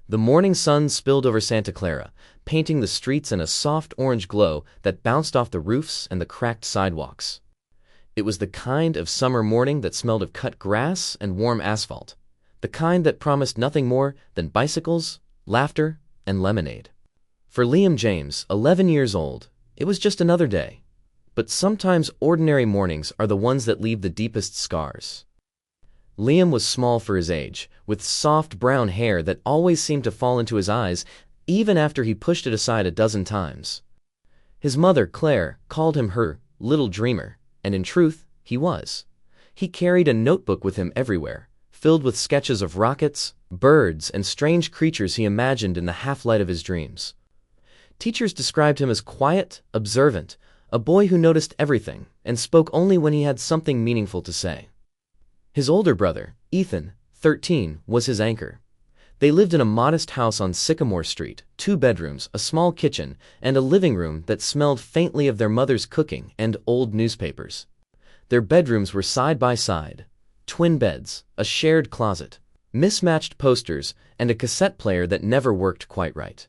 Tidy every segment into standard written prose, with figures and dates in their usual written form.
The morning sun spilled over Santa Clara, painting the streets in a soft orange glow that bounced off the roofs and the cracked sidewalks. It was the kind of summer morning that smelled of cut grass and warm asphalt, the kind that promised nothing more than bicycles, laughter, and lemonade. For Liam James, 11 years old, it was just another day. But sometimes ordinary mornings are the ones that leave the deepest scars. Liam was small for his age, with soft brown hair that always seemed to fall into his eyes even after he pushed it aside a dozen times. His mother, Claire, called him her little dreamer, and in truth, he was. He carried a notebook with him everywhere, filled with sketches of rockets, birds, and strange creatures he imagined in the half-light of his dreams. Teachers described him as quiet, observant, a boy who noticed everything and spoke only when he had something meaningful to say. His older brother, Ethan, 13, was his anchor. They lived in a modest house on Sycamore Street, 2 bedrooms, a small kitchen, and a living room that smelled faintly of their mother's cooking and old newspapers. Their bedrooms were side by side, twin beds, a shared closet, mismatched posters, and a cassette player that never worked quite right.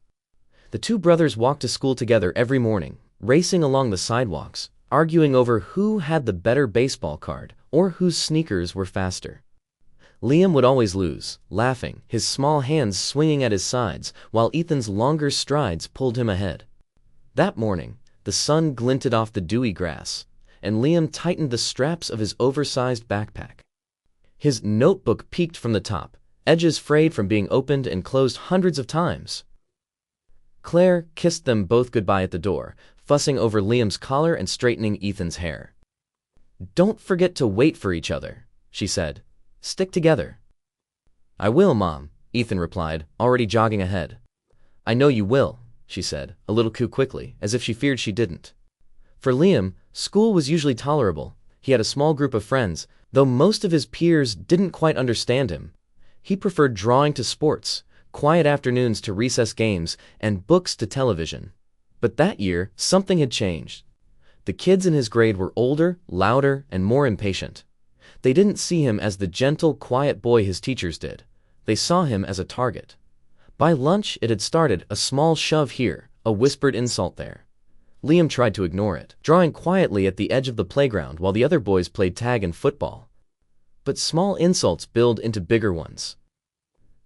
The 2 brothers walked to school together every morning, racing along the sidewalks, arguing over who had the better baseball card or whose sneakers were faster. Liam would always lose, laughing, his small hands swinging at his sides, while Ethan's longer strides pulled him ahead. That morning, the sun glinted off the dewy grass, and Liam tightened the straps of his oversized backpack. His notebook peeked from the top, edges frayed from being opened and closed hundreds of times. Claire kissed them both goodbye at the door, fussing over Liam's collar and straightening Ethan's hair. "Don't forget to wait for each other," she said. "Stick together." "I will, Mom," Ethan replied, already jogging ahead. "I know you will," she said, a little too quickly, as if she feared she didn't. For Liam, school was usually tolerable. He had a small group of friends, though most of his peers didn't quite understand him. He preferred drawing to sports, quiet afternoons to recess games, and books to television. But that year, something had changed. The kids in his grade were older, louder, and more impatient. They didn't see him as the gentle, quiet boy his teachers did. They saw him as a target. By lunch, it had started, a small shove here, a whispered insult there. Liam tried to ignore it, drawing quietly at the edge of the playground while the other boys played tag and football. But small insults build into bigger ones.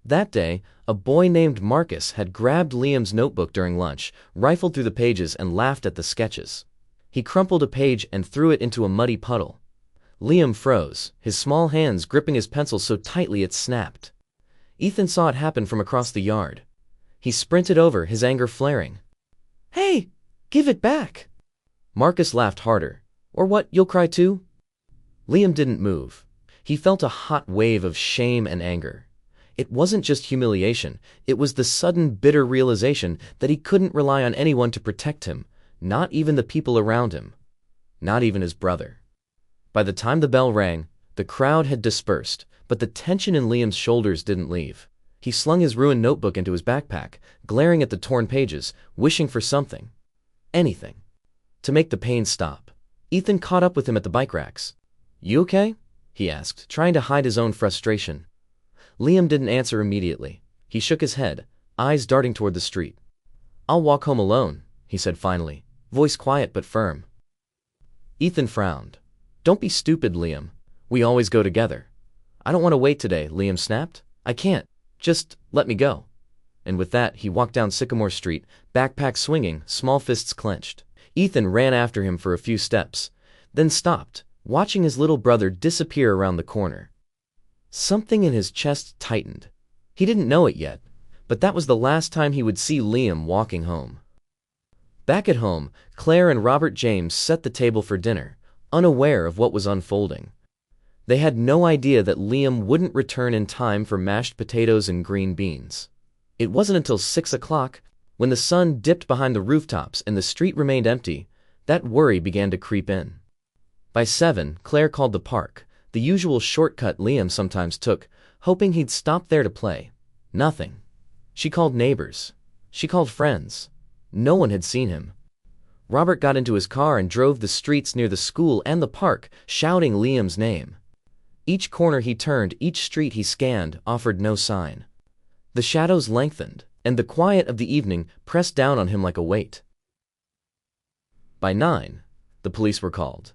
That day, a boy named Marcus had grabbed Liam's notebook during lunch, rifled through the pages, and laughed at the sketches. He crumpled a page and threw it into a muddy puddle. Liam froze, his small hands gripping his pencil so tightly it snapped. Ethan saw it happen from across the yard. He sprinted over, his anger flaring. "Hey, give it back!" Marcus laughed harder. "Or what, you'll cry too?" Liam didn't move. He felt a hot wave of shame and anger. It wasn't just humiliation, it was the sudden bitter realization that he couldn't rely on anyone to protect him, not even the people around him, not even his brother. By the time the bell rang, the crowd had dispersed, but the tension in Liam's shoulders didn't leave. He slung his ruined notebook into his backpack, glaring at the torn pages, wishing for something, anything, to make the pain stop. Ethan caught up with him at the bike racks. "You okay?" he asked, trying to hide his own frustration. Liam didn't answer immediately. He shook his head, eyes darting toward the street. "I'll walk home alone," he said finally, voice quiet but firm. Ethan frowned. "Don't be stupid, Liam. We always go together." "I don't want to wait today," Liam snapped. "I can't. Just let me go." And with that, he walked down Sycamore Street, backpack swinging, small fists clenched. Ethan ran after him for a few steps, then stopped, watching his little brother disappear around the corner. Something in his chest tightened. He didn't know it yet, but that was the last time he would see Liam walking home. Back at home, Claire and Robert James set the table for dinner, unaware of what was unfolding. They had no idea that Liam wouldn't return in time for mashed potatoes and green beans. It wasn't until 6 o'clock, when the sun dipped behind the rooftops and the street remained empty, that worry began to creep in. By 7, Claire called the park, the usual shortcut Liam sometimes took, hoping he'd stop there to play. Nothing. She called neighbors. She called friends. No one had seen him. Robert got into his car and drove the streets near the school and the park, shouting Liam's name. Each corner he turned, each street he scanned, offered no sign. The shadows lengthened, and the quiet of the evening pressed down on him like a weight. By 9, the police were called.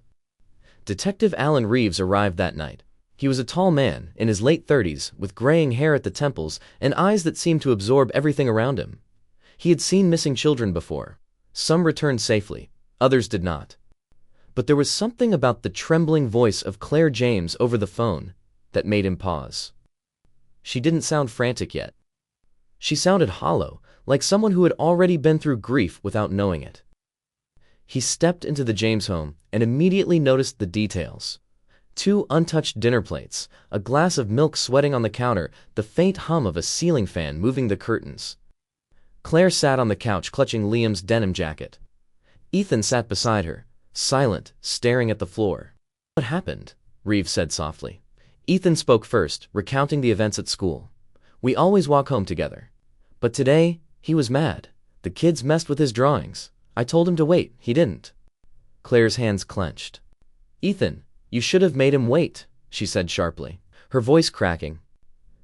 Detective Alan Reeves arrived that night. He was a tall man, in his late 30s, with graying hair at the temples and eyes that seemed to absorb everything around him. He had seen missing children before. Some returned safely, others did not. But there was something about the trembling voice of Claire James over the phone that made him pause. She didn't sound frantic yet. She sounded hollow, like someone who had already been through grief without knowing it. He stepped into the James home and immediately noticed the details. 2 untouched dinner plates, a glass of milk sweating on the counter, the faint hum of a ceiling fan moving the curtains. Claire sat on the couch clutching Liam's denim jacket. Ethan sat beside her, silent, staring at the floor. "What happened?" Reeves said softly. Ethan spoke first, recounting the events at school. "We always walk home together. But today, he was mad. The kids messed with his drawings. I told him to wait, he didn't." Claire's hands clenched. "Ethan, you should have made him wait," she said sharply, her voice cracking.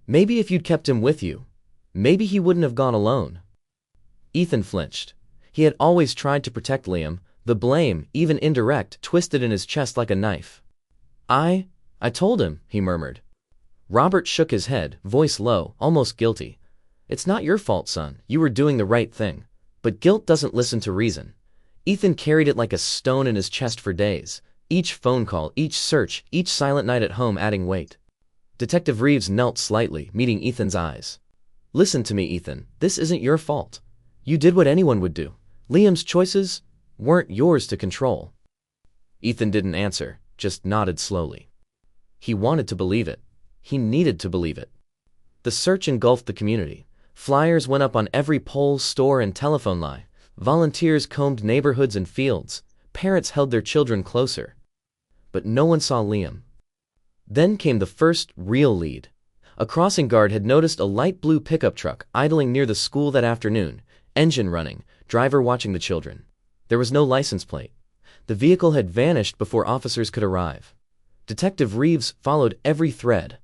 "Maybe if you'd kept him with you, maybe he wouldn't have gone alone." Ethan flinched. He had always tried to protect Liam, the blame, even indirect, twisted in his chest like a knife. I told him," he murmured. Robert shook his head, voice low, almost guilty. "It's not your fault, son. You were doing the right thing. But guilt doesn't listen to reason." Ethan carried it like a stone in his chest for days, each phone call, each search, each silent night at home adding weight. Detective Reeves knelt slightly, meeting Ethan's eyes. "Listen to me, Ethan. This isn't your fault. You did what anyone would do. Liam's choices weren't yours to control." Ethan didn't answer, just nodded slowly. He wanted to believe it. He needed to believe it. The search engulfed the community. Flyers went up on every pole, store, and telephone line. Volunteers combed neighborhoods and fields. Parents held their children closer. But no one saw Liam. Then came the first real lead. A crossing guard had noticed a light blue pickup truck idling near the school that afternoon, engine running, driver watching the children. There was no license plate. The vehicle had vanished before officers could arrive. Detective Reeves followed every thread.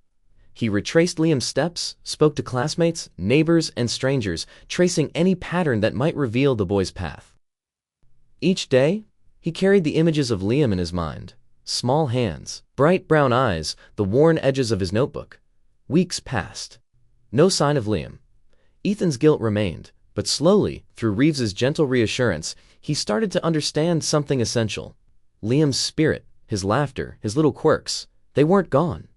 He retraced Liam's steps, spoke to classmates, neighbors, and strangers, tracing any pattern that might reveal the boy's path. Each day, he carried the images of Liam in his mind. Small hands, bright brown eyes, the worn edges of his notebook. Weeks passed. No sign of Liam. Ethan's guilt remained, but slowly, through Reeves's gentle reassurance, he started to understand something essential. Liam's spirit, his laughter, his little quirks, they weren't gone.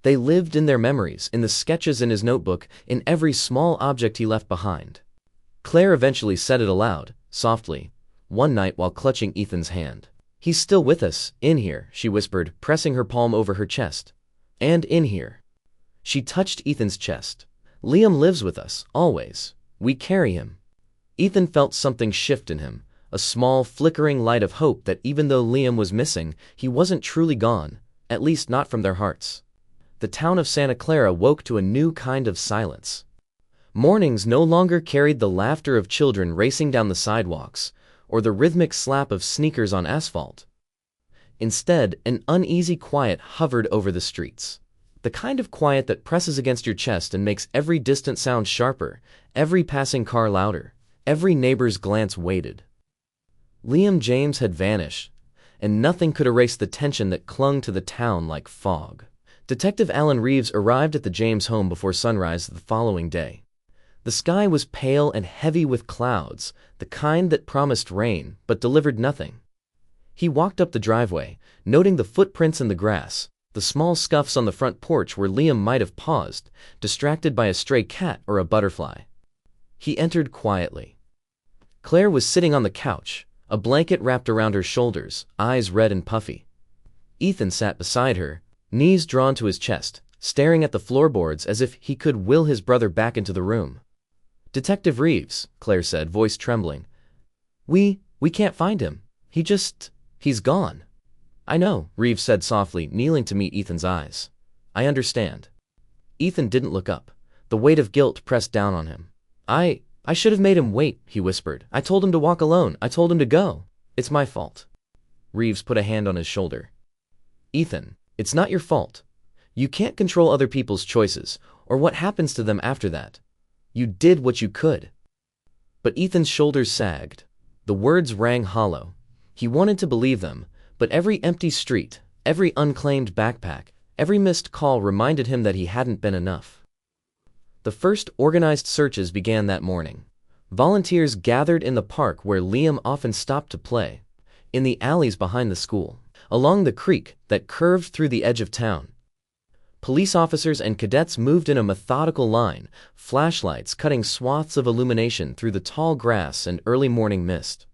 They lived in their memories, in the sketches in his notebook, in every small object he left behind. Claire eventually said it aloud, softly, one night while clutching Ethan's hand. "He's still with us, in here," she whispered, pressing her palm over her chest. "And in here." She touched Ethan's chest. "Liam lives with us, always. We carry him." Ethan felt something shift in him, a small, flickering light of hope that even though Liam was missing, he wasn't truly gone, at least not from their hearts. The town of Santa Clara woke to a new kind of silence. Mornings no longer carried the laughter of children racing down the sidewalks, or the rhythmic slap of sneakers on asphalt. Instead, an uneasy quiet hovered over the streets. The kind of quiet that presses against your chest and makes every distant sound sharper, every passing car louder, every neighbor's glance weighted. Liam James had vanished, and nothing could erase the tension that clung to the town like fog. Detective Alan Reeves arrived at the James home before sunrise the following day. The sky was pale and heavy with clouds, the kind that promised rain but delivered nothing. He walked up the driveway, noting the footprints in the grass, the small scuffs on the front porch where Liam might have paused, distracted by a stray cat or a butterfly. He entered quietly. Claire was sitting on the couch, a blanket wrapped around her shoulders, eyes red and puffy. Ethan sat beside her, knees drawn to his chest, staring at the floorboards as if he could will his brother back into the room. "Detective Reeves," Claire said, voice trembling. We can't find him. He's gone." "I know," Reeves said softly, kneeling to meet Ethan's eyes. "I understand." Ethan didn't look up. The weight of guilt pressed down on him. I should have made him wait," he whispered. "I told him to walk alone. I told him to go. It's my fault." Reeves put a hand on his shoulder. "Ethan, it's not your fault. You can't control other people's choices, or what happens to them after that. You did what you could." But Ethan's shoulders sagged. The words rang hollow. He wanted to believe them, but every empty street, every unclaimed backpack, every missed call reminded him that he hadn't been enough. The first organized searches began that morning. Volunteers gathered in the park where Liam often stopped to play, in the alleys behind the school, along the creek that curved through the edge of town. Police officers and cadets moved in a methodical line, flashlights cutting swaths of illumination through the tall grass and early morning mist.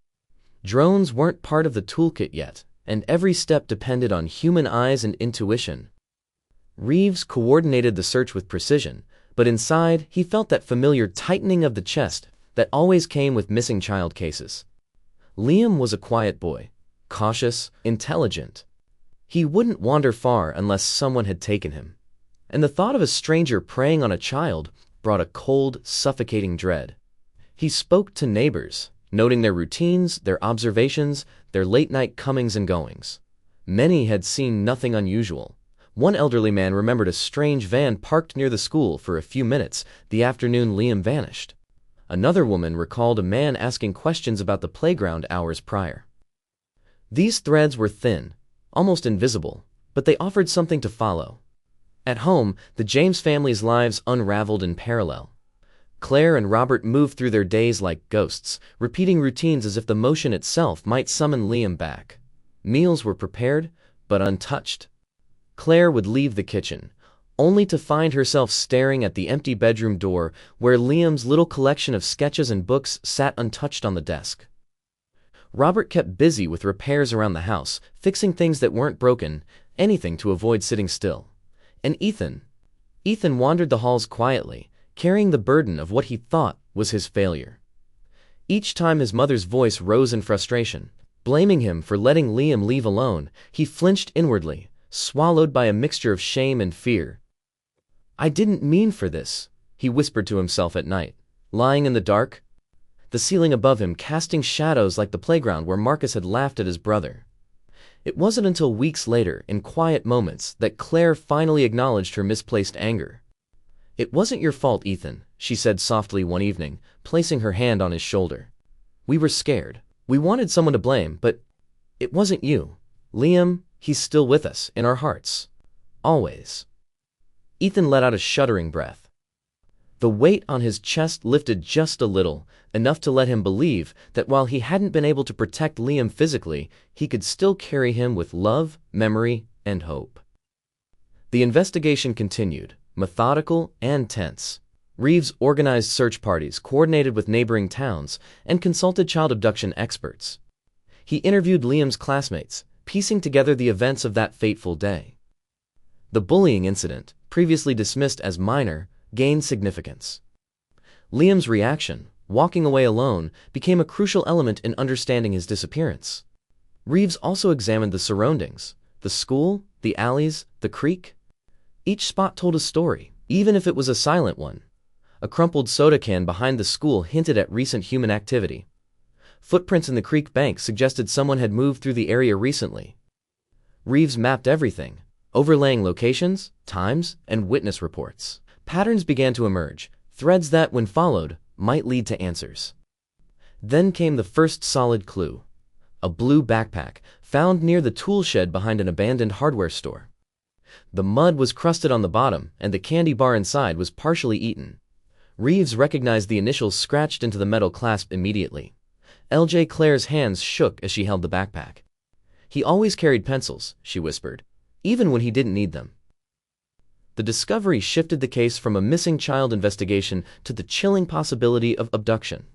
Drones weren't part of the toolkit yet, and every step depended on human eyes and intuition. Reeves coordinated the search with precision, but inside he felt that familiar tightening of the chest that always came with missing child cases. Liam was a quiet boy, cautious, intelligent. He wouldn't wander far unless someone had taken him. And the thought of a stranger preying on a child brought a cold, suffocating dread. He spoke to neighbors, noting their routines, their observations, their late-night comings and goings. Many had seen nothing unusual. One elderly man remembered a strange van parked near the school for a few minutes the afternoon Liam vanished. Another woman recalled a man asking questions about the playground hours prior. These threads were thin, almost invisible, but they offered something to follow. At home, the James family's lives unraveled in parallel. Claire and Robert moved through their days like ghosts, repeating routines as if the motion itself might summon Liam back. Meals were prepared, but untouched. Claire would leave the kitchen, only to find herself staring at the empty bedroom door where Liam's little collection of sketches and books sat untouched on the desk. Robert kept busy with repairs around the house, fixing things that weren't broken, anything to avoid sitting still. And Ethan wandered the halls quietly, carrying the burden of what he thought was his failure. Each time his mother's voice rose in frustration, blaming him for letting Liam leave alone, he flinched inwardly, swallowed by a mixture of shame and fear. "I didn't mean for this," he whispered to himself at night, lying in the dark, the ceiling above him casting shadows like the playground where Marcus had laughed at his brother. It wasn't until weeks later, in quiet moments, that Claire finally acknowledged her misplaced anger. "It wasn't your fault, Ethan," she said softly one evening, placing her hand on his shoulder. "We were scared. We wanted someone to blame, but it wasn't you. Liam, he's still with us, in our hearts. Always." Ethan let out a shuddering breath. The weight on his chest lifted just a little, enough to let him believe that while he hadn't been able to protect Liam physically, he could still carry him with love, memory, and hope. The investigation continued, methodical and tense. Reeves organized search parties, coordinated with neighboring towns, and consulted child abduction experts. He interviewed Liam's classmates, piecing together the events of that fateful day. The bullying incident, previously dismissed as minor, gained significance. Liam's reaction, walking away alone, became a crucial element in understanding his disappearance. Reeves also examined the surroundings, the school, the alleys, the creek. Each spot told a story, even if it was a silent one. A crumpled soda can behind the school hinted at recent human activity. Footprints in the creek bank suggested someone had moved through the area recently. Reeves mapped everything, overlaying locations, times, and witness reports. Patterns began to emerge, threads that, when followed, might lead to answers. Then came the first solid clue. A blue backpack, found near the tool shed behind an abandoned hardware store. The mud was crusted on the bottom, and the candy bar inside was partially eaten. Reeves recognized the initials scratched into the metal clasp immediately. L.J. Claire's hands shook as she held the backpack. "He always carried pencils," she whispered, "even when he didn't need them." The discovery shifted the case from a missing child investigation to the chilling possibility of abduction.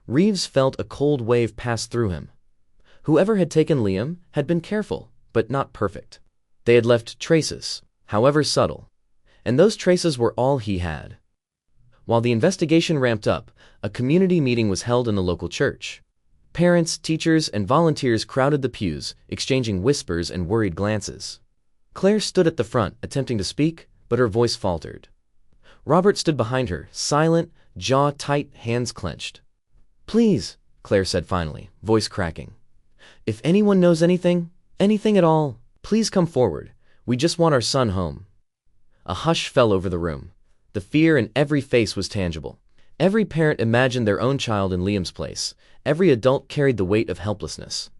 Reeves felt a cold wave pass through him. Whoever had taken Liam had been careful, but not perfect. They had left traces, however subtle, and those traces were all he had. While the investigation ramped up, a community meeting was held in the local church. Parents, teachers, and volunteers crowded the pews, exchanging whispers and worried glances. Claire stood at the front, attempting to speak, but her voice faltered. Robert stood behind her, silent, jaw tight, hands clenched. "Please," Claire said finally, voice cracking. "If anyone knows anything at all, please come forward. We just want our son home." A hush fell over the room. The fear in every face was tangible. Every parent imagined their own child in Liam's place. Every adult carried the weight of helplessness.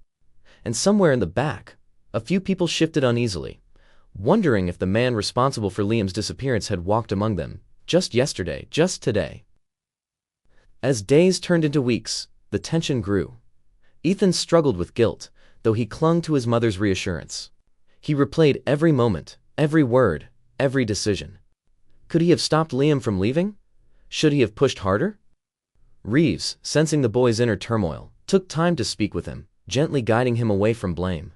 And somewhere in the back, a few people shifted uneasily, wondering if the man responsible for Liam's disappearance had walked among them, just yesterday, just today. As days turned into weeks, the tension grew. Ethan struggled with guilt, though he clung to his mother's reassurance. He replayed every moment, every word, every decision. Could he have stopped Liam from leaving? Should he have pushed harder? Reeves, sensing the boy's inner turmoil, took time to speak with him, gently guiding him away from blame.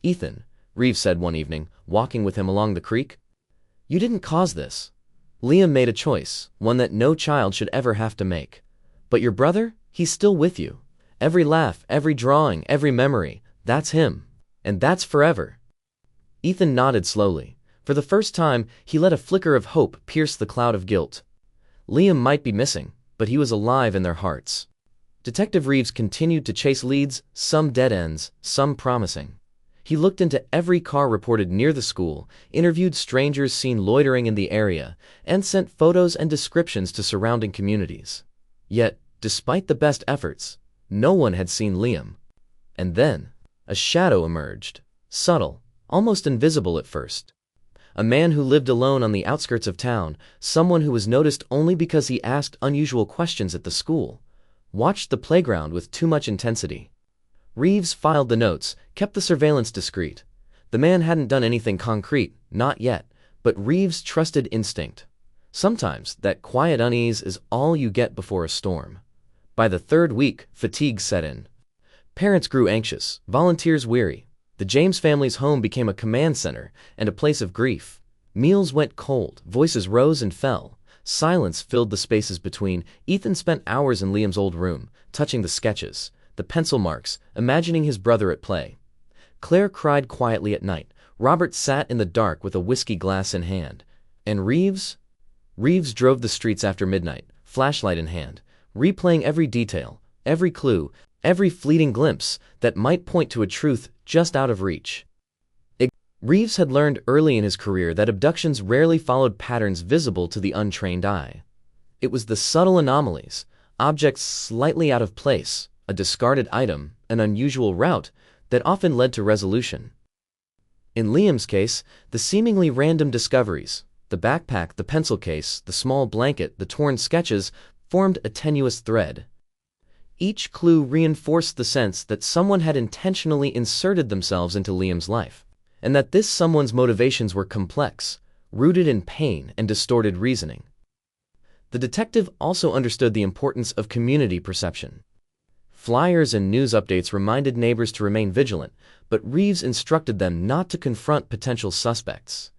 "Ethan," Reeves said one evening, walking with him along the creek, "you didn't cause this. Liam made a choice, one that no child should ever have to make. But your brother, he's still with you. Every laugh, every drawing, every memory, that's him. And that's forever." Ethan nodded slowly. For the first time, he let a flicker of hope pierce the cloud of guilt. Liam might be missing, but he was alive in their hearts. Detective Reeves continued to chase leads, some dead ends, some promising. He looked into every car reported near the school, interviewed strangers seen loitering in the area, and sent photos and descriptions to surrounding communities. Yet, despite the best efforts, no one had seen Liam. And then, a shadow emerged, subtle, almost invisible at first. A man who lived alone on the outskirts of town, someone who was noticed only because he asked unusual questions at the school, watched the playground with too much intensity. Reeves filed the notes, kept the surveillance discreet. The man hadn't done anything concrete, not yet, but Reeves trusted instinct. Sometimes that quiet unease is all you get before a storm. By the third week, fatigue set in. Parents grew anxious, volunteers weary. The James family's home became a command center and a place of grief. Meals went cold, voices rose and fell. Silence filled the spaces between. Ethan spent hours in Liam's old room, touching the sketches, the pencil marks, imagining his brother at play. Claire cried quietly at night. Robert sat in the dark with a whiskey glass in hand. And Reeves drove the streets after midnight, flashlight in hand, replaying every detail, every clue, every fleeting glimpse that might point to a truth just out of reach. Reeves had learned early in his career that abductions rarely followed patterns visible to the untrained eye. It was the subtle anomalies, objects slightly out of place, a discarded item, an unusual route, that often led to resolution. In Liam's case, the seemingly random discoveries, the backpack, the pencil case, the small blanket, the torn sketches, formed a tenuous thread. Each clue reinforced the sense that someone had intentionally inserted themselves into Liam's life, and that this someone's motivations were complex, rooted in pain and distorted reasoning. The detective also understood the importance of community perception. Flyers and news updates reminded neighbors to remain vigilant, but Reeves instructed them not to confront potential suspects.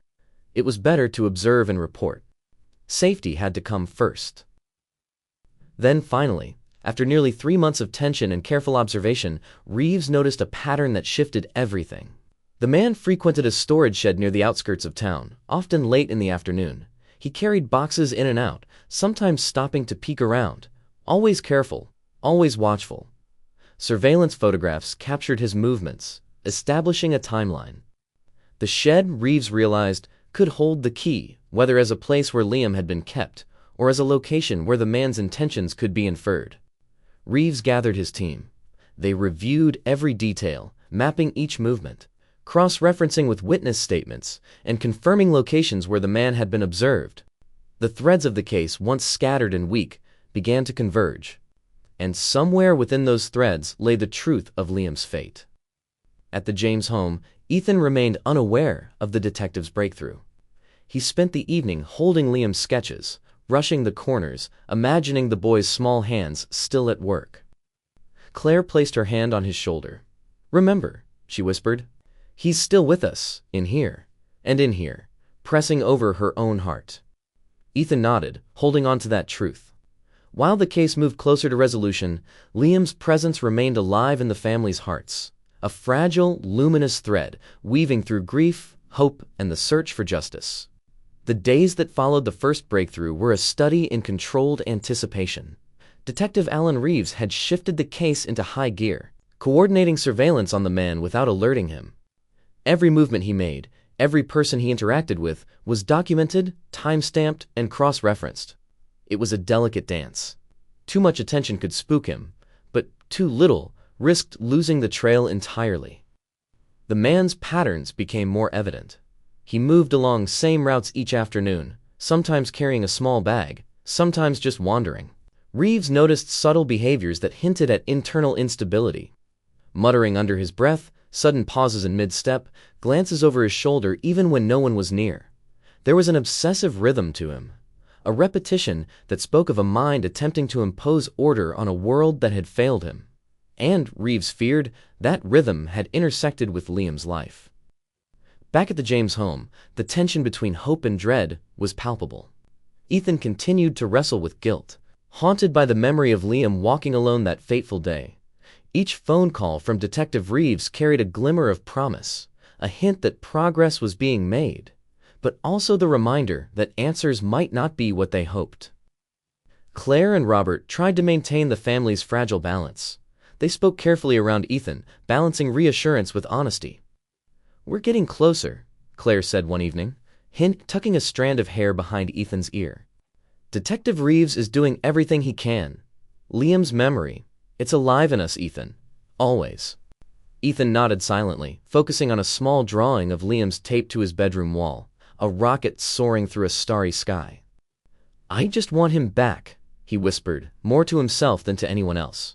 It was better to observe and report. Safety had to come first. Then finally, after nearly 3 months of tension and careful observation, Reeves noticed a pattern that shifted everything. The man frequented a storage shed near the outskirts of town, often late in the afternoon. He carried boxes in and out, sometimes stopping to peek around, always careful, always watchful. Surveillance photographs captured his movements, establishing a timeline. The shed, Reeves realized, could hold the key, whether as a place where Liam had been kept, or as a location where the man's intentions could be inferred. Reeves gathered his team. They reviewed every detail, mapping each movement, cross-referencing with witness statements, and confirming locations where the man had been observed. The threads of the case, once scattered and weak, began to converge. And somewhere within those threads lay the truth of Liam's fate. At the James home, Ethan remained unaware of the detective's breakthrough. He spent the evening holding Liam's sketches, rushing the corners, imagining the boy's small hands still at work. Claire placed her hand on his shoulder. "Remember," she whispered, "he's still with us, in here, and in here," pressing over her own heart. Ethan nodded, holding on to that truth. While the case moved closer to resolution, Liam's presence remained alive in the family's hearts, a fragile, luminous thread weaving through grief, hope, and the search for justice. The days that followed the first breakthrough were a study in controlled anticipation. Detective Alan Reeves had shifted the case into high gear, coordinating surveillance on the man without alerting him. Every movement he made, every person he interacted with, was documented, time-stamped, and cross-referenced. It was a delicate dance. Too much attention could spook him, but too little risked losing the trail entirely. The man's patterns became more evident. He moved along same routes each afternoon, sometimes carrying a small bag, sometimes just wandering. Reeves noticed subtle behaviors that hinted at internal instability. Muttering under his breath, sudden pauses in mid-step, glances over his shoulder even when no one was near. There was an obsessive rhythm to him, a repetition that spoke of a mind attempting to impose order on a world that had failed him. And, Reeves feared, that rhythm had intersected with Liam's life. Back at the James home, the tension between hope and dread was palpable. Ethan continued to wrestle with guilt, haunted by the memory of Liam walking alone that fateful day. Each phone call from Detective Reeves carried a glimmer of promise, a hint that progress was being made, but also the reminder that answers might not be what they hoped. Claire and Robert tried to maintain the family's fragile balance. They spoke carefully around Ethan, balancing reassurance with honesty. "We're getting closer," Claire said one evening, tucking a strand of hair behind Ethan's ear. "Detective Reeves is doing everything he can. Liam's memory, it's alive in us, Ethan. Always." Ethan nodded silently, focusing on a small drawing of Liam's taped to his bedroom wall, a rocket soaring through a starry sky. "I just want him back," he whispered, more to himself than to anyone else.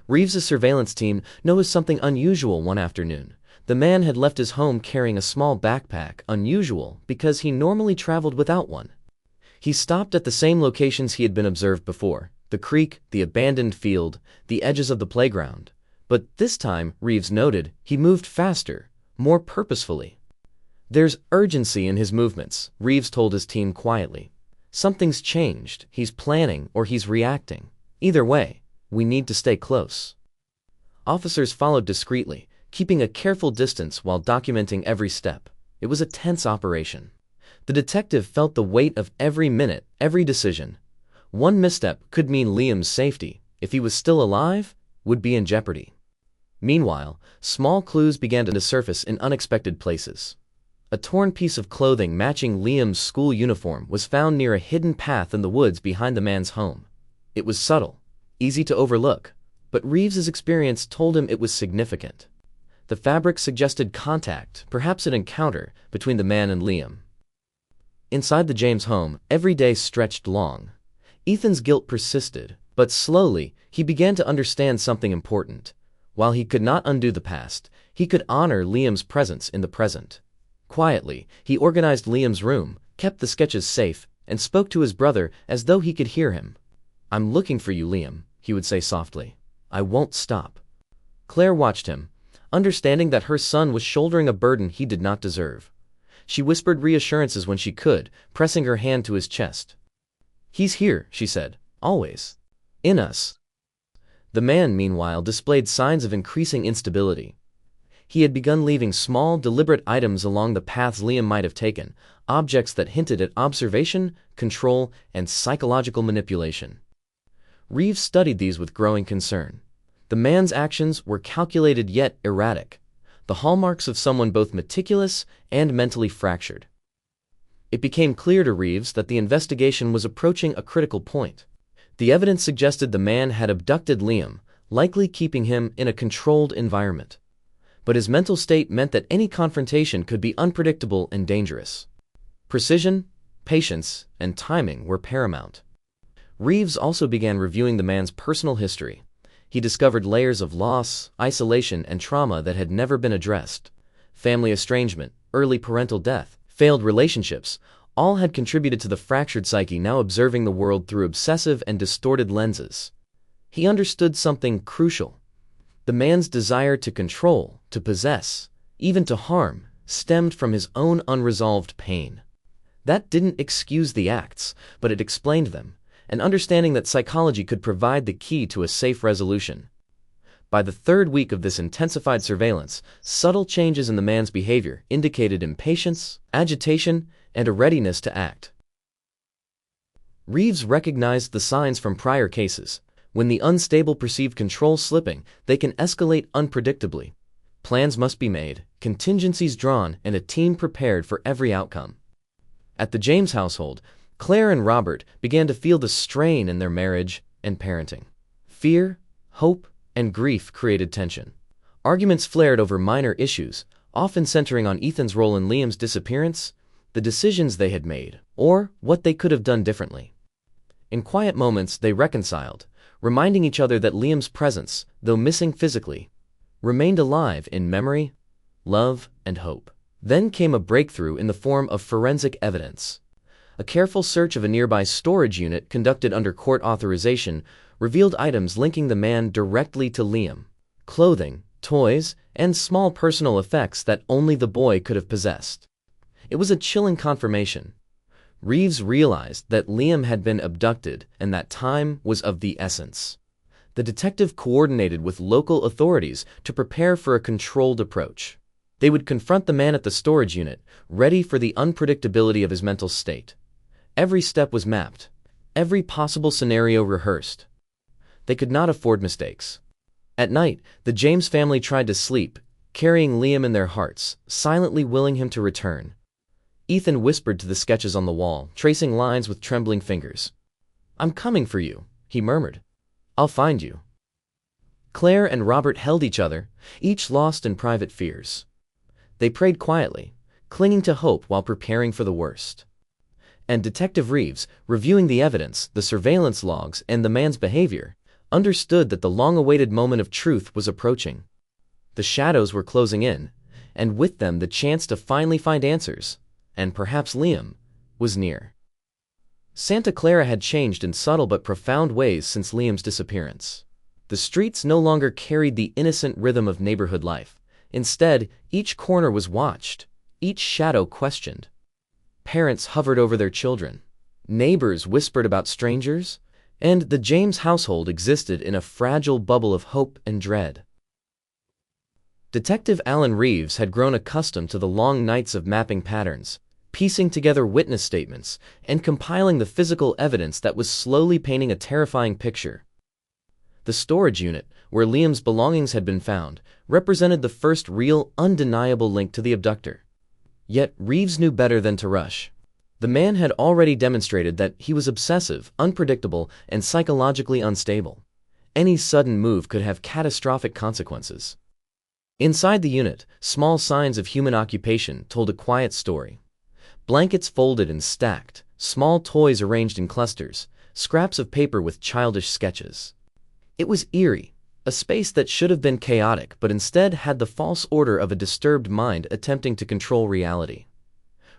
Reeves' surveillance team noticed something unusual one afternoon. The man had left his home carrying a small backpack, unusual because he normally traveled without one. He stopped at the same locations he had been observed before: the creek, the abandoned field, the edges of the playground. But this time, Reeves noted, he moved faster, more purposefully. "There's urgency in his movements," Reeves told his team quietly. "Something's changed. He's planning or he's reacting. Either way, we need to stay close." Officers followed discreetly, keeping a careful distance while documenting every step. It was a tense operation. The detective felt the weight of every minute, every decision. One misstep could mean Liam's safety, if he was still alive, would be in jeopardy. Meanwhile, small clues began to surface in unexpected places. A torn piece of clothing matching Liam's school uniform was found near a hidden path in the woods behind the man's home. It was subtle, easy to overlook, but Reeves's experience told him it was significant. The fabric suggested contact, perhaps an encounter, between the man and Liam. Inside the James home, every day stretched long. Ethan's guilt persisted, but slowly, he began to understand something important. While he could not undo the past, he could honor Liam's presence in the present. Quietly, he organized Liam's room, kept the sketches safe, and spoke to his brother as though he could hear him. "I'm looking for you, Liam," he would say softly. "I won't stop." Claire watched him, understanding that her son was shouldering a burden he did not deserve. She whispered reassurances when she could, pressing her hand to his chest. "He's here," she said, "always. In us." The man, meanwhile, displayed signs of increasing instability. He had begun leaving small, deliberate items along the paths Liam might have taken, objects that hinted at observation, control, and psychological manipulation. Reeves studied these with growing concern. The man's actions were calculated yet erratic, the hallmarks of someone both meticulous and mentally fractured. It became clear to Reeves that the investigation was approaching a critical point. The evidence suggested the man had abducted Liam, likely keeping him in a controlled environment. But his mental state meant that any confrontation could be unpredictable and dangerous. Precision, patience, and timing were paramount. Reeves also began reviewing the man's personal history. He discovered layers of loss, isolation, and trauma that had never been addressed. Family estrangement, early parental death, failed relationships, all had contributed to the fractured psyche now observing the world through obsessive and distorted lenses. He understood something crucial. The man's desire to control, to possess, even to harm, stemmed from his own unresolved pain. That didn't excuse the acts, but it explained them, an understanding that psychology could provide the key to a safe resolution. By the third week of this intensified surveillance, subtle changes in the man's behavior indicated impatience, agitation, and a readiness to act. Reeves recognized the signs from prior cases. When the unstable perceive control slipping, they can escalate unpredictably. Plans must be made, contingencies drawn, and a team prepared for every outcome. At the James household, Claire and Robert began to feel the strain in their marriage and parenting. Fear, hope, and grief created tension. Arguments flared over minor issues, often centering on Ethan's role in Liam's disappearance, the decisions they had made, or what they could have done differently. In quiet moments, they reconciled, reminding each other that Liam's presence, though missing physically, remained alive in memory, love, and hope. Then came a breakthrough in the form of forensic evidence. A careful search of a nearby storage unit conducted under court authorization revealed items linking the man directly to Liam: clothing, toys, and small personal effects that only the boy could have possessed. It was a chilling confirmation. Reeves realized that Liam had been abducted and that time was of the essence. The detective coordinated with local authorities to prepare for a controlled approach. They would confront the man at the storage unit, ready for the unpredictability of his mental state. Every step was mapped, every possible scenario rehearsed. They could not afford mistakes. At night, the James family tried to sleep, carrying Liam in their hearts, silently willing him to return. Ethan whispered to the sketches on the wall, tracing lines with trembling fingers. "I'm coming for you," he murmured. "I'll find you." Claire and Robert held each other, each lost in private fears. They prayed quietly, clinging to hope while preparing for the worst. And Detective Reeves, reviewing the evidence, the surveillance logs, and the man's behavior, understood that the long-awaited moment of truth was approaching. The shadows were closing in, and with them the chance to finally find answers, and perhaps Liam, was near. Santa Clara had changed in subtle but profound ways since Liam's disappearance. The streets no longer carried the innocent rhythm of neighborhood life. Instead, each corner was watched, each shadow questioned. Parents hovered over their children. Neighbors whispered about strangers, and the James household existed in a fragile bubble of hope and dread. Detective Alan Reeves had grown accustomed to the long nights of mapping patterns, piecing together witness statements, and compiling the physical evidence that was slowly painting a terrifying picture. The storage unit, where Liam's belongings had been found, represented the first real, undeniable link to the abductor. Yet Reeves knew better than to rush. The man had already demonstrated that he was obsessive, unpredictable, and psychologically unstable. Any sudden move could have catastrophic consequences. Inside the unit, small signs of human occupation told a quiet story. Blankets folded and stacked, small toys arranged in clusters, scraps of paper with childish sketches. It was eerie, a space that should have been chaotic but instead had the false order of a disturbed mind attempting to control reality.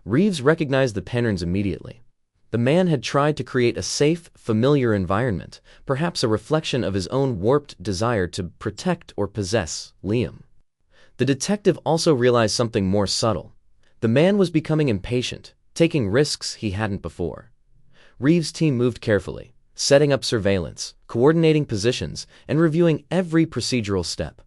Reeves recognized the patterns immediately. The man had tried to create a safe, familiar environment, perhaps a reflection of his own warped desire to protect or possess Liam. The detective also realized something more subtle. The man was becoming impatient, taking risks he hadn't before. Reeves' team moved carefully, setting up surveillance, coordinating positions, and reviewing every procedural step.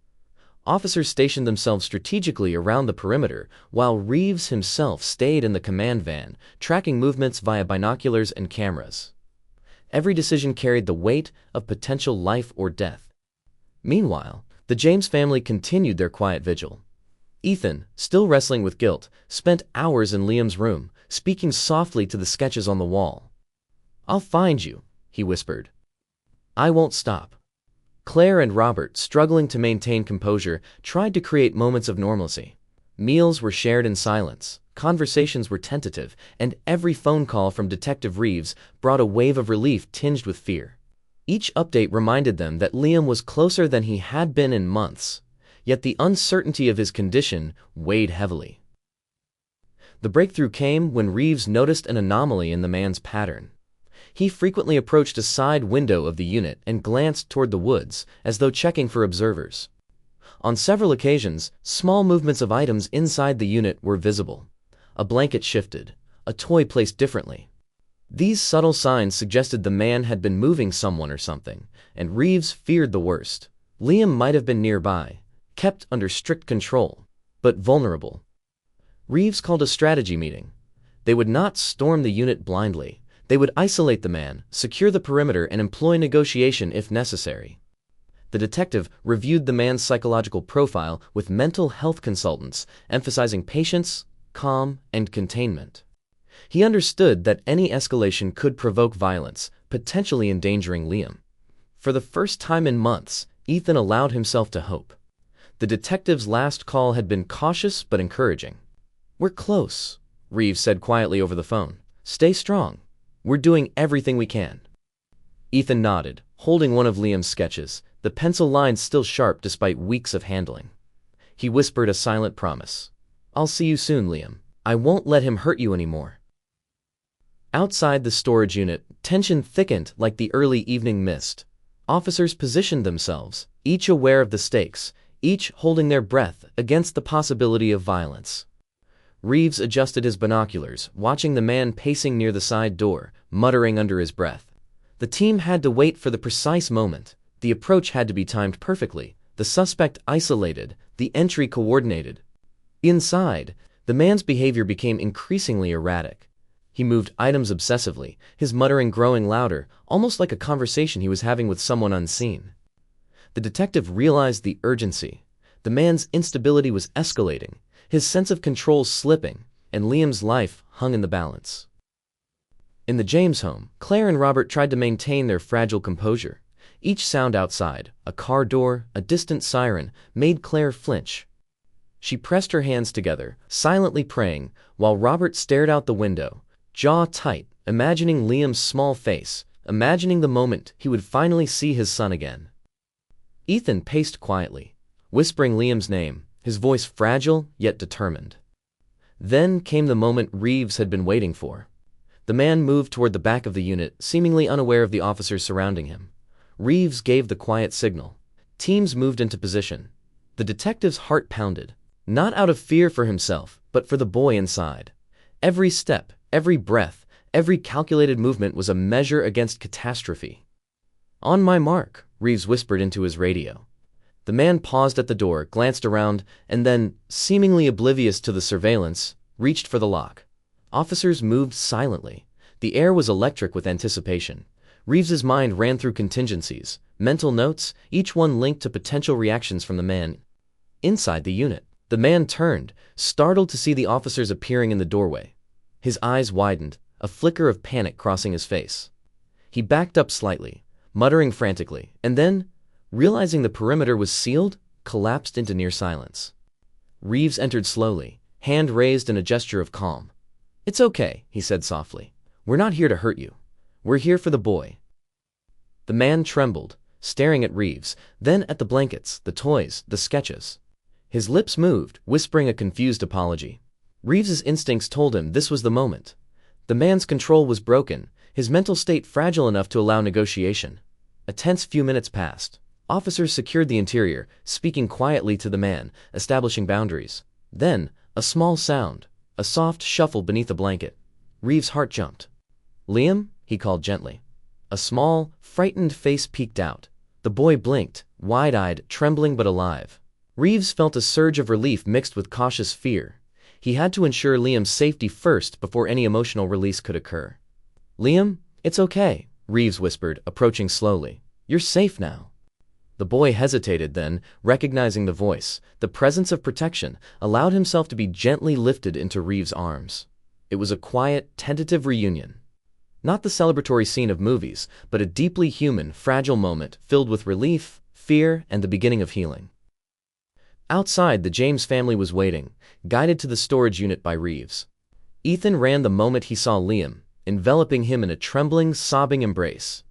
Officers stationed themselves strategically around the perimeter, while Reeves himself stayed in the command van, tracking movements via binoculars and cameras. Every decision carried the weight of potential life or death. Meanwhile, the James family continued their quiet vigil. Ethan, still wrestling with guilt, spent hours in Liam's room, speaking softly to the sketches on the wall. "I'll find you," he whispered. "I won't stop." Claire and Robert, struggling to maintain composure, tried to create moments of normalcy. Meals were shared in silence, conversations were tentative, and every phone call from Detective Reeves brought a wave of relief tinged with fear. Each update reminded them that Liam was closer than he had been in months, yet the uncertainty of his condition weighed heavily. The breakthrough came when Reeves noticed an anomaly in the man's pattern. He frequently approached a side window of the unit and glanced toward the woods, as though checking for observers. On several occasions, small movements of items inside the unit were visible. A blanket shifted, a toy placed differently. These subtle signs suggested the man had been moving someone or something, and Reeves feared the worst. Liam might have been nearby, kept under strict control, but vulnerable. Reeves called a strategy meeting. They would not storm the unit blindly. They would isolate the man, secure the perimeter, and employ negotiation if necessary. The detective reviewed the man's psychological profile with mental health consultants, emphasizing patience, calm, and containment. He understood that any escalation could provoke violence, potentially endangering Liam. For the first time in months, Ethan allowed himself to hope. The detective's last call had been cautious but encouraging. "We're close," Reeves said quietly over the phone. "Stay strong. We're doing everything we can." Ethan nodded, holding one of Liam's sketches, the pencil lines still sharp despite weeks of handling. He whispered a silent promise. "I'll see you soon, Liam. I won't let him hurt you anymore." Outside the storage unit, tension thickened like the early evening mist. Officers positioned themselves, each aware of the stakes, each holding their breath against the possibility of violence. Reeves adjusted his binoculars, watching the man pacing near the side door, muttering under his breath. The team had to wait for the precise moment. The approach had to be timed perfectly, the suspect isolated, the entry coordinated. Inside, the man's behavior became increasingly erratic. He moved items obsessively, his muttering growing louder, almost like a conversation he was having with someone unseen. The detective realized the urgency. The man's instability was escalating, his sense of control slipping, and Liam's life hung in the balance. In the James home, Claire and Robert tried to maintain their fragile composure. Each sound outside, a car door, a distant siren, made Claire flinch. She pressed her hands together, silently praying, while Robert stared out the window, jaw tight, imagining Liam's small face, imagining the moment he would finally see his son again. Ethan paced quietly, whispering Liam's name, his voice fragile yet determined. Then came the moment Reeves had been waiting for. The man moved toward the back of the unit, seemingly unaware of the officers surrounding him. Reeves gave the quiet signal. Teams moved into position. The detective's heart pounded, not out of fear for himself, but for the boy inside. Every step, every breath, every calculated movement was a measure against catastrophe. "On my mark," Reeves whispered into his radio. The man paused at the door, glanced around, and then, seemingly oblivious to the surveillance, reached for the lock. Officers moved silently. The air was electric with anticipation. Reeves's mind ran through contingencies, mental notes, each one linked to potential reactions from the man inside the unit. The man turned, startled to see the officers appearing in the doorway. His eyes widened, a flicker of panic crossing his face. He backed up slightly, muttering frantically, and then, realizing the perimeter was sealed, collapsed into near silence. Reeves entered slowly, hand raised in a gesture of calm. "It's okay," he said softly. "We're not here to hurt you. We're here for the boy." The man trembled, staring at Reeves, then at the blankets, the toys, the sketches. His lips moved, whispering a confused apology. Reeves's instincts told him this was the moment. The man's control was broken, his mental state fragile enough to allow negotiation. A tense few minutes passed. Officers secured the interior, speaking quietly to the man, establishing boundaries. Then, a small sound, a soft shuffle beneath a blanket. Reeves' heart jumped. "Liam?" he called gently. A small, frightened face peeked out. The boy blinked, wide-eyed, trembling but alive. Reeves felt a surge of relief mixed with cautious fear. He had to ensure Liam's safety first before any emotional release could occur. "Liam, it's okay," Reeves whispered, approaching slowly. "You're safe now." The boy hesitated then, recognizing the voice, the presence of protection, allowed himself to be gently lifted into Reeves' arms. It was a quiet, tentative reunion. Not the celebratory scene of movies, but a deeply human, fragile moment filled with relief, fear, and the beginning of healing. Outside, the James family was waiting, guided to the storage unit by Reeves. Ethan ran the moment he saw Liam, enveloping him in a trembling, sobbing embrace.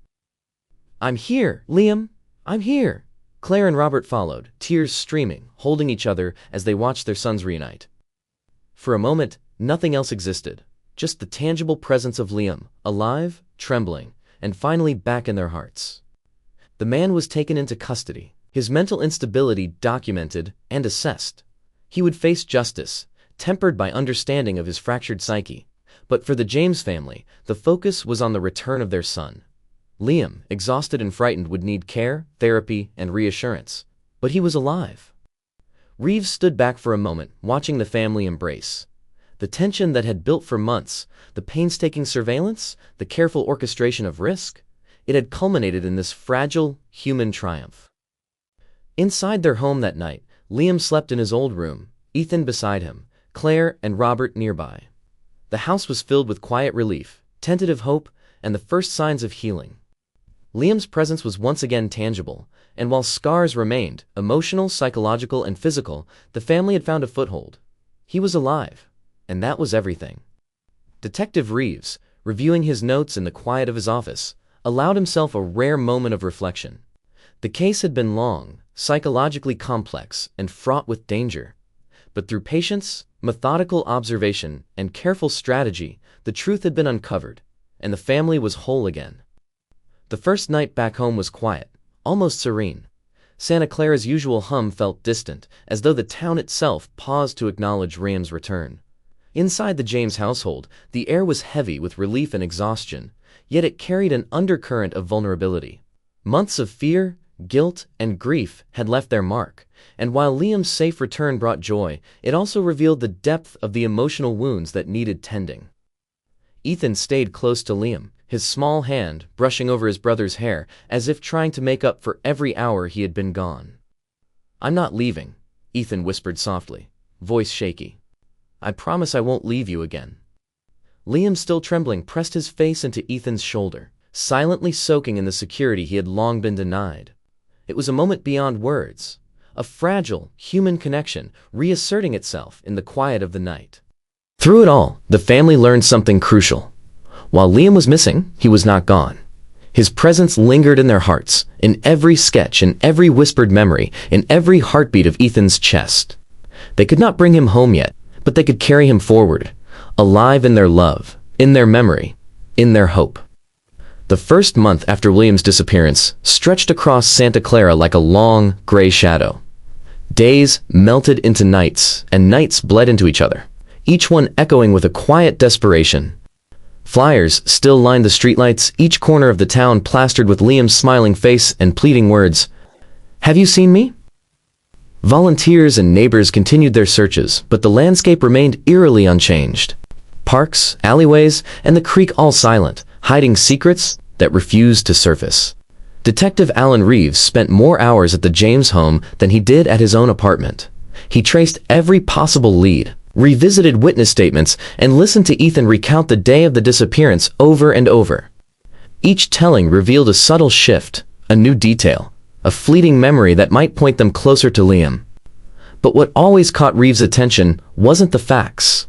"I'm here, Liam! I'm here!" Claire and Robert followed, tears streaming, holding each other as they watched their sons reunite. For a moment, nothing else existed, just the tangible presence of Liam, alive, trembling, and finally back in their hearts. The man was taken into custody, his mental instability documented and assessed. He would face justice, tempered by understanding of his fractured psyche. But for the James family, the focus was on the return of their son. Liam, exhausted and frightened, would need care, therapy, and reassurance. But he was alive. Reeves stood back for a moment, watching the family embrace. The tension that had built for months, the painstaking surveillance, the careful orchestration of risk, it had culminated in this fragile, human triumph. Inside their home that night, Liam slept in his old room, Ethan beside him, Claire and Robert nearby. The house was filled with quiet relief, tentative hope, and the first signs of healing. Liam's presence was once again tangible, and while scars remained, emotional, psychological, and physical, the family had found a foothold. He was alive, and that was everything. Detective Reeves, reviewing his notes in the quiet of his office, allowed himself a rare moment of reflection. The case had been long, psychologically complex, and fraught with danger. But through patience, methodical observation, and careful strategy, the truth had been uncovered, and the family was whole again. The first night back home was quiet, almost serene. Santa Clara's usual hum felt distant, as though the town itself paused to acknowledge Liam's return. Inside the James household, the air was heavy with relief and exhaustion, yet it carried an undercurrent of vulnerability. Months of fear, guilt, and grief had left their mark, and while Liam's safe return brought joy, it also revealed the depth of the emotional wounds that needed tending. Ethan stayed close to Liam, his small hand brushing over his brother's hair as if trying to make up for every hour he had been gone. "I'm not leaving," Ethan whispered softly, voice shaky. "I promise I won't leave you again." Liam, still trembling, pressed his face into Ethan's shoulder, silently soaking in the security he had long been denied. It was a moment beyond words, a fragile, human connection reasserting itself in the quiet of the night. Through it all, the family learned something crucial. While Liam was missing, he was not gone. His presence lingered in their hearts, in every sketch, in every whispered memory, in every heartbeat of Ethan's chest. They could not bring him home yet, but they could carry him forward, alive in their love, in their memory, in their hope. The first month after William's disappearance stretched across Santa Clara like a long, gray shadow. Days melted into nights, and nights bled into each other, each one echoing with a quiet desperation. Flyers still lined the streetlights, each corner of the town plastered with Liam's smiling face and pleading words. "Have you seen me?" Volunteers and neighbors continued their searches, but the landscape remained eerily unchanged. Parks, alleyways, and the creek all silent, hiding secrets that refused to surface. Detective Alan Reeves spent more hours at the James home than he did at his own apartment. He traced every possible lead, revisited witness statements, and listened to Ethan recount the day of the disappearance over and over. Each telling revealed a subtle shift, a new detail, a fleeting memory that might point them closer to Liam. But what always caught Reeves' attention wasn't the facts.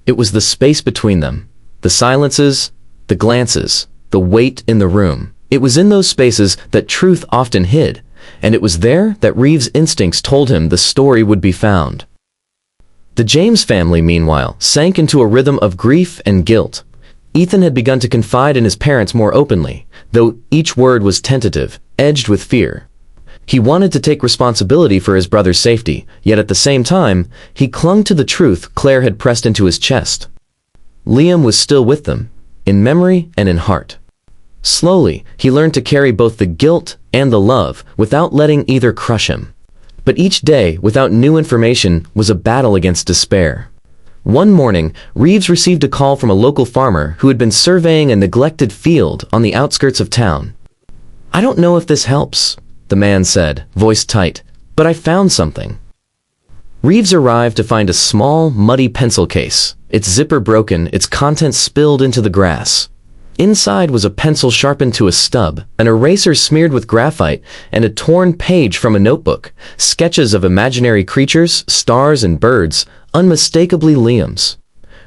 It was the space between them, the silences, the glances, the weight in the room. It was in those spaces that truth often hid, and it was there that Reeves' instincts told him the story would be found. The James family, meanwhile, sank into a rhythm of grief and guilt. Ethan had begun to confide in his parents more openly, though each word was tentative, edged with fear. He wanted to take responsibility for his brother's safety, yet at the same time, he clung to the truth Claire had pressed into his chest. Liam was still with them, in memory and in heart. Slowly, he learned to carry both the guilt and the love without letting either crush him. But each day, without new information, was a battle against despair. One morning, Reeves received a call from a local farmer who had been surveying a neglected field on the outskirts of town. "I don't know if this helps," the man said, voice tight, "but I found something." Reeves arrived to find a small, muddy pencil case, its zipper broken, its contents spilled into the grass. Inside was a pencil sharpened to a stub, an eraser smeared with graphite, and a torn page from a notebook, sketches of imaginary creatures, stars, and birds, unmistakably Liam's.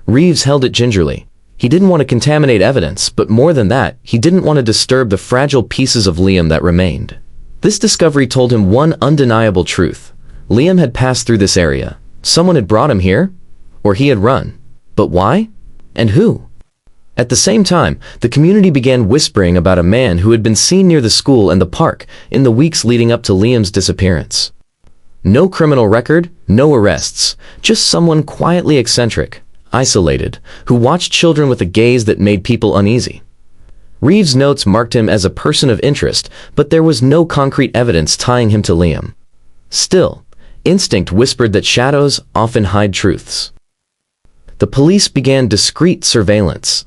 Reeves held it gingerly. He didn't want to contaminate evidence, but more than that, he didn't want to disturb the fragile pieces of Liam that remained. This discovery told him one undeniable truth. Liam had passed through this area. Someone had brought him here, or he had run. But why? And who? At the same time, the community began whispering about a man who had been seen near the school and the park in the weeks leading up to Liam's disappearance. No criminal record, no arrests, just someone quietly eccentric, isolated, who watched children with a gaze that made people uneasy. Reeves' notes marked him as a person of interest, but there was no concrete evidence tying him to Liam. Still, instinct whispered that shadows often hide truths. The police began discreet surveillance.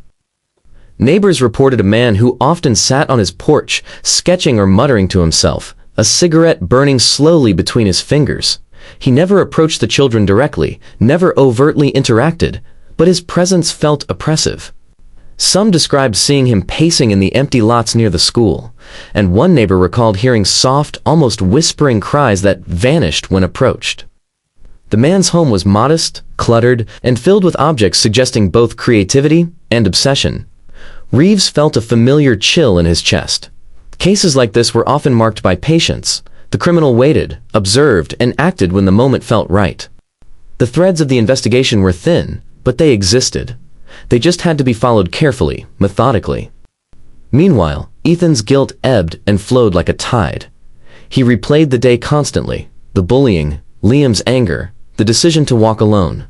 Neighbors reported a man who often sat on his porch, sketching or muttering to himself, a cigarette burning slowly between his fingers. He never approached the children directly, never overtly interacted, but his presence felt oppressive. Some described seeing him pacing in the empty lots near the school, and one neighbor recalled hearing soft, almost whispering cries that vanished when approached. The man's home was modest, cluttered, and filled with objects suggesting both creativity and obsession. Reeves felt a familiar chill in his chest. Cases like this were often marked by patience. The criminal waited, observed, and acted when the moment felt right. The threads of the investigation were thin, but they existed. They just had to be followed carefully, methodically. Meanwhile, Ethan's guilt ebbed and flowed like a tide. He replayed the day constantly, the bullying, Liam's anger, the decision to walk alone.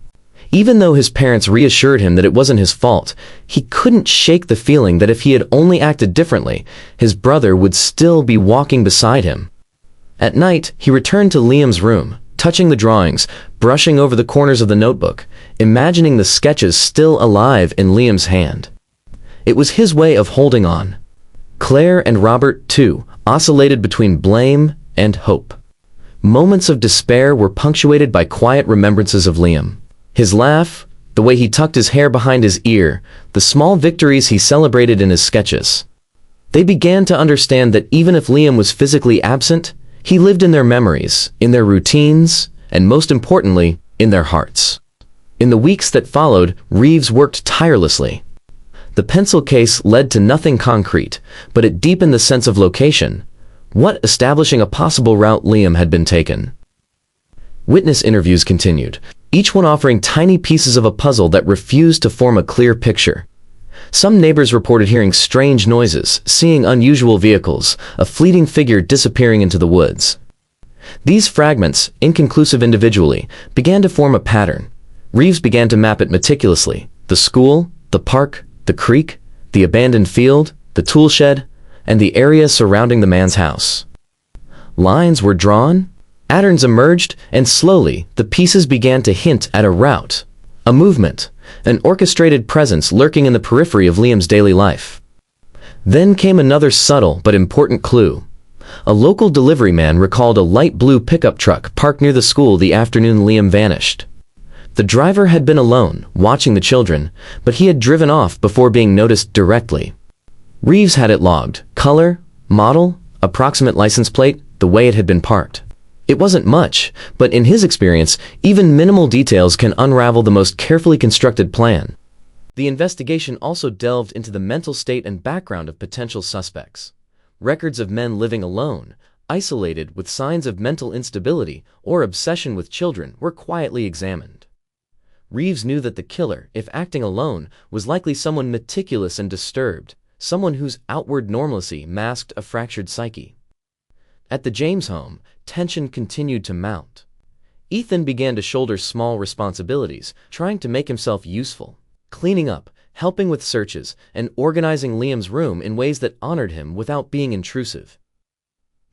Even though his parents reassured him that it wasn't his fault, he couldn't shake the feeling that if he had only acted differently, his brother would still be walking beside him. At night, he returned to Liam's room, touching the drawings, brushing over the corners of the notebook, imagining the sketches still alive in Liam's hand. It was his way of holding on. Claire and Robert, too, oscillated between blame and hope. Moments of despair were punctuated by quiet remembrances of Liam. His laugh, the way he tucked his hair behind his ear, the small victories he celebrated in his sketches. They began to understand that even if Liam was physically absent, he lived in their memories, in their routines, and most importantly, in their hearts. In the weeks that followed, Reeves worked tirelessly. The pencil case led to nothing concrete, but it deepened the sense of location, establishing a possible route Liam had been taken. Witness interviews continued, each one offering tiny pieces of a puzzle that refused to form a clear picture. Some neighbors reported hearing strange noises, seeing unusual vehicles, a fleeting figure disappearing into the woods. These fragments, inconclusive individually, began to form a pattern. Reeves began to map it meticulously: the school, the park, the creek, the abandoned field, the tool shed, and the area surrounding the man's house. Lines were drawn, patterns emerged, and slowly the pieces began to hint at a route, a movement, an orchestrated presence lurking in the periphery of Liam's daily life. Then came another subtle but important clue. A local delivery man recalled a light blue pickup truck parked near the school the afternoon Liam vanished. The driver had been alone, watching the children, but he had driven off before being noticed directly. Reeves had it logged: color, model, approximate license plate, the way it had been parked. It wasn't much, but in his experience, even minimal details can unravel the most carefully constructed plan. The investigation also delved into the mental state and background of potential suspects. Records of men living alone, isolated with signs of mental instability or obsession with children, were quietly examined. Reeves knew that the killer, if acting alone, was likely someone meticulous and disturbed, someone whose outward normalcy masked a fractured psyche. At the James home, tension continued to mount. Ethan began to shoulder small responsibilities, trying to make himself useful, cleaning up, helping with searches, and organizing Liam's room in ways that honored him without being intrusive.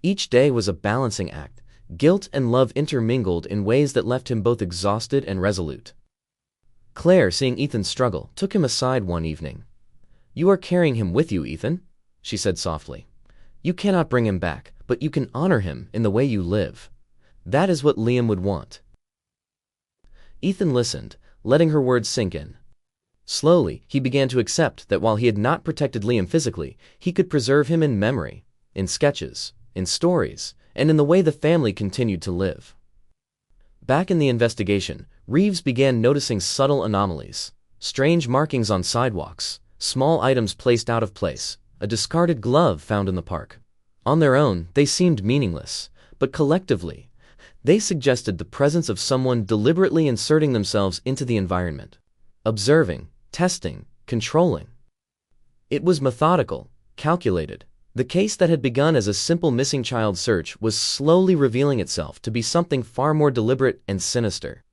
Each day was a balancing act, guilt and love intermingled in ways that left him both exhausted and resolute. Claire, seeing Ethan struggle, took him aside one evening. "You are carrying him with you, Ethan," she said softly. "You cannot bring him back, but you can honor him in the way you live. That is what Liam would want." Ethan listened, letting her words sink in. Slowly, he began to accept that while he had not protected Liam physically, he could preserve him in memory, in sketches, in stories, and in the way the family continued to live. Back in the investigation, Reeves began noticing subtle anomalies: strange markings on sidewalks, small items placed out of place, a discarded glove found in the park. On their own, they seemed meaningless, but collectively, they suggested the presence of someone deliberately inserting themselves into the environment, observing, testing, controlling. It was methodical, calculated. The case that had begun as a simple missing child search was slowly revealing itself to be something far more deliberate and sinister.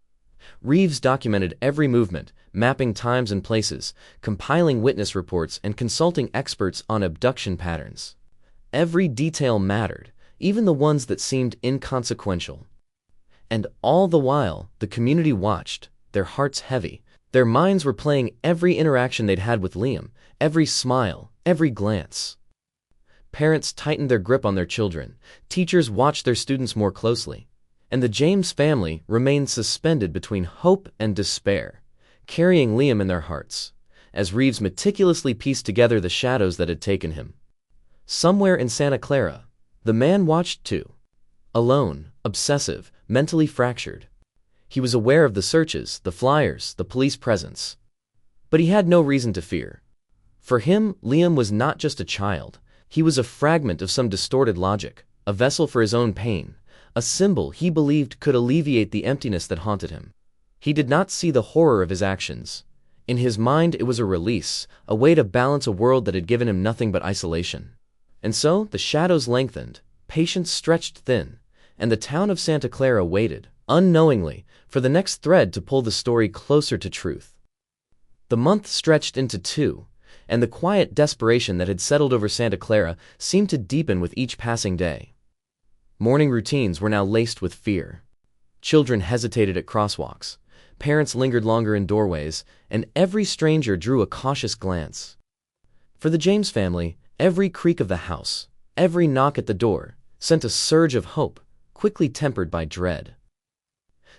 Reeves documented every movement, mapping times and places, compiling witness reports, and consulting experts on abduction patterns. Every detail mattered, even the ones that seemed inconsequential. And all the while, the community watched, their hearts heavy. Their minds were playing every interaction they'd had with Liam, every smile, every glance. Parents tightened their grip on their children, teachers watched their students more closely, and the James family remained suspended between hope and despair, carrying Liam in their hearts, as Reeves meticulously pieced together the shadows that had taken him. Somewhere in Santa Clara, the man watched too. Alone, obsessive, mentally fractured. He was aware of the searches, the flyers, the police presence. But he had no reason to fear. For him, Liam was not just a child. He was a fragment of some distorted logic, a vessel for his own pain, a symbol he believed could alleviate the emptiness that haunted him. He did not see the horror of his actions. In his mind, it was a release, a way to balance a world that had given him nothing but isolation. And so, the shadows lengthened, patience stretched thin, and the town of Santa Clara waited, unknowingly, for the next thread to pull the story closer to truth. The month stretched into 2, and the quiet desperation that had settled over Santa Clara seemed to deepen with each passing day. Morning routines were now laced with fear. Children hesitated at crosswalks, parents lingered longer in doorways, and every stranger drew a cautious glance. For the James family, every creak of the house, every knock at the door, sent a surge of hope, quickly tempered by dread.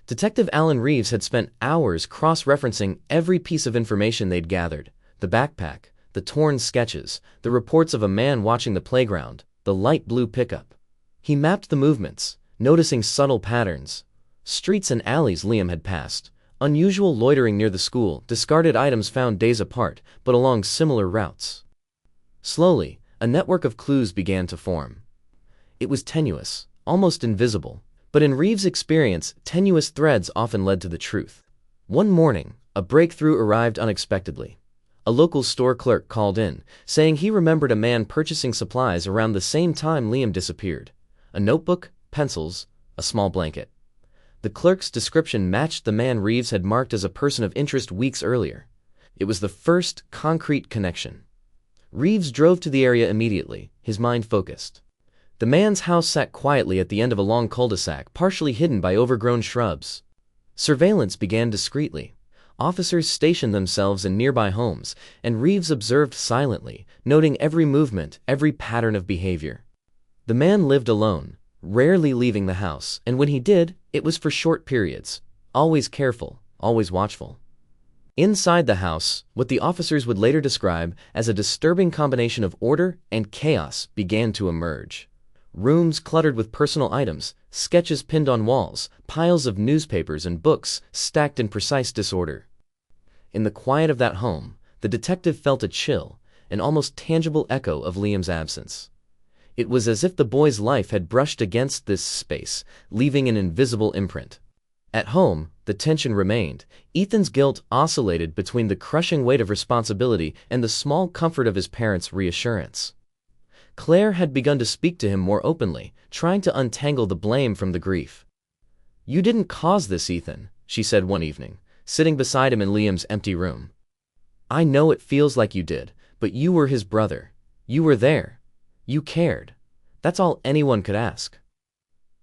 Detective Alan Reeves had spent hours cross-referencing every piece of information they'd gathered: the backpack, the torn sketches, the reports of a man watching the playground, the light blue pickup. He mapped the movements, noticing subtle patterns: streets and alleys Liam had passed, unusual loitering near the school, discarded items found days apart, but along similar routes. Slowly, a network of clues began to form. It was tenuous, almost invisible, but in Reeves' experience, tenuous threads often led to the truth. One morning, a breakthrough arrived unexpectedly. A local store clerk called in, saying he remembered a man purchasing supplies around the same time Liam disappeared: a notebook, pencils, a small blanket. The clerk's description matched the man Reeves had marked as a person of interest weeks earlier. It was the first concrete connection. Reeves drove to the area immediately, his mind focused. The man's house sat quietly at the end of a long cul-de-sac, partially hidden by overgrown shrubs. Surveillance began discreetly. Officers stationed themselves in nearby homes, and Reeves observed silently, noting every movement, every pattern of behavior. The man lived alone, rarely leaving the house, and when he did, it was for short periods, always careful, always watchful. Inside the house, what the officers would later describe as a disturbing combination of order and chaos began to emerge. Rooms cluttered with personal items, sketches pinned on walls, piles of newspapers and books stacked in precise disorder. In the quiet of that home, the detective felt a chill, an almost tangible echo of Liam's absence. It was as if the boy's life had brushed against this space, leaving an invisible imprint. At home, the tension remained. Ethan's guilt oscillated between the crushing weight of responsibility and the small comfort of his parents' reassurance. Claire had begun to speak to him more openly, trying to untangle the blame from the grief. "You didn't cause this, Ethan," she said one evening, sitting beside him in Liam's empty room. "I know it feels like you did, but you were his brother. You were there. You cared. That's all anyone could ask."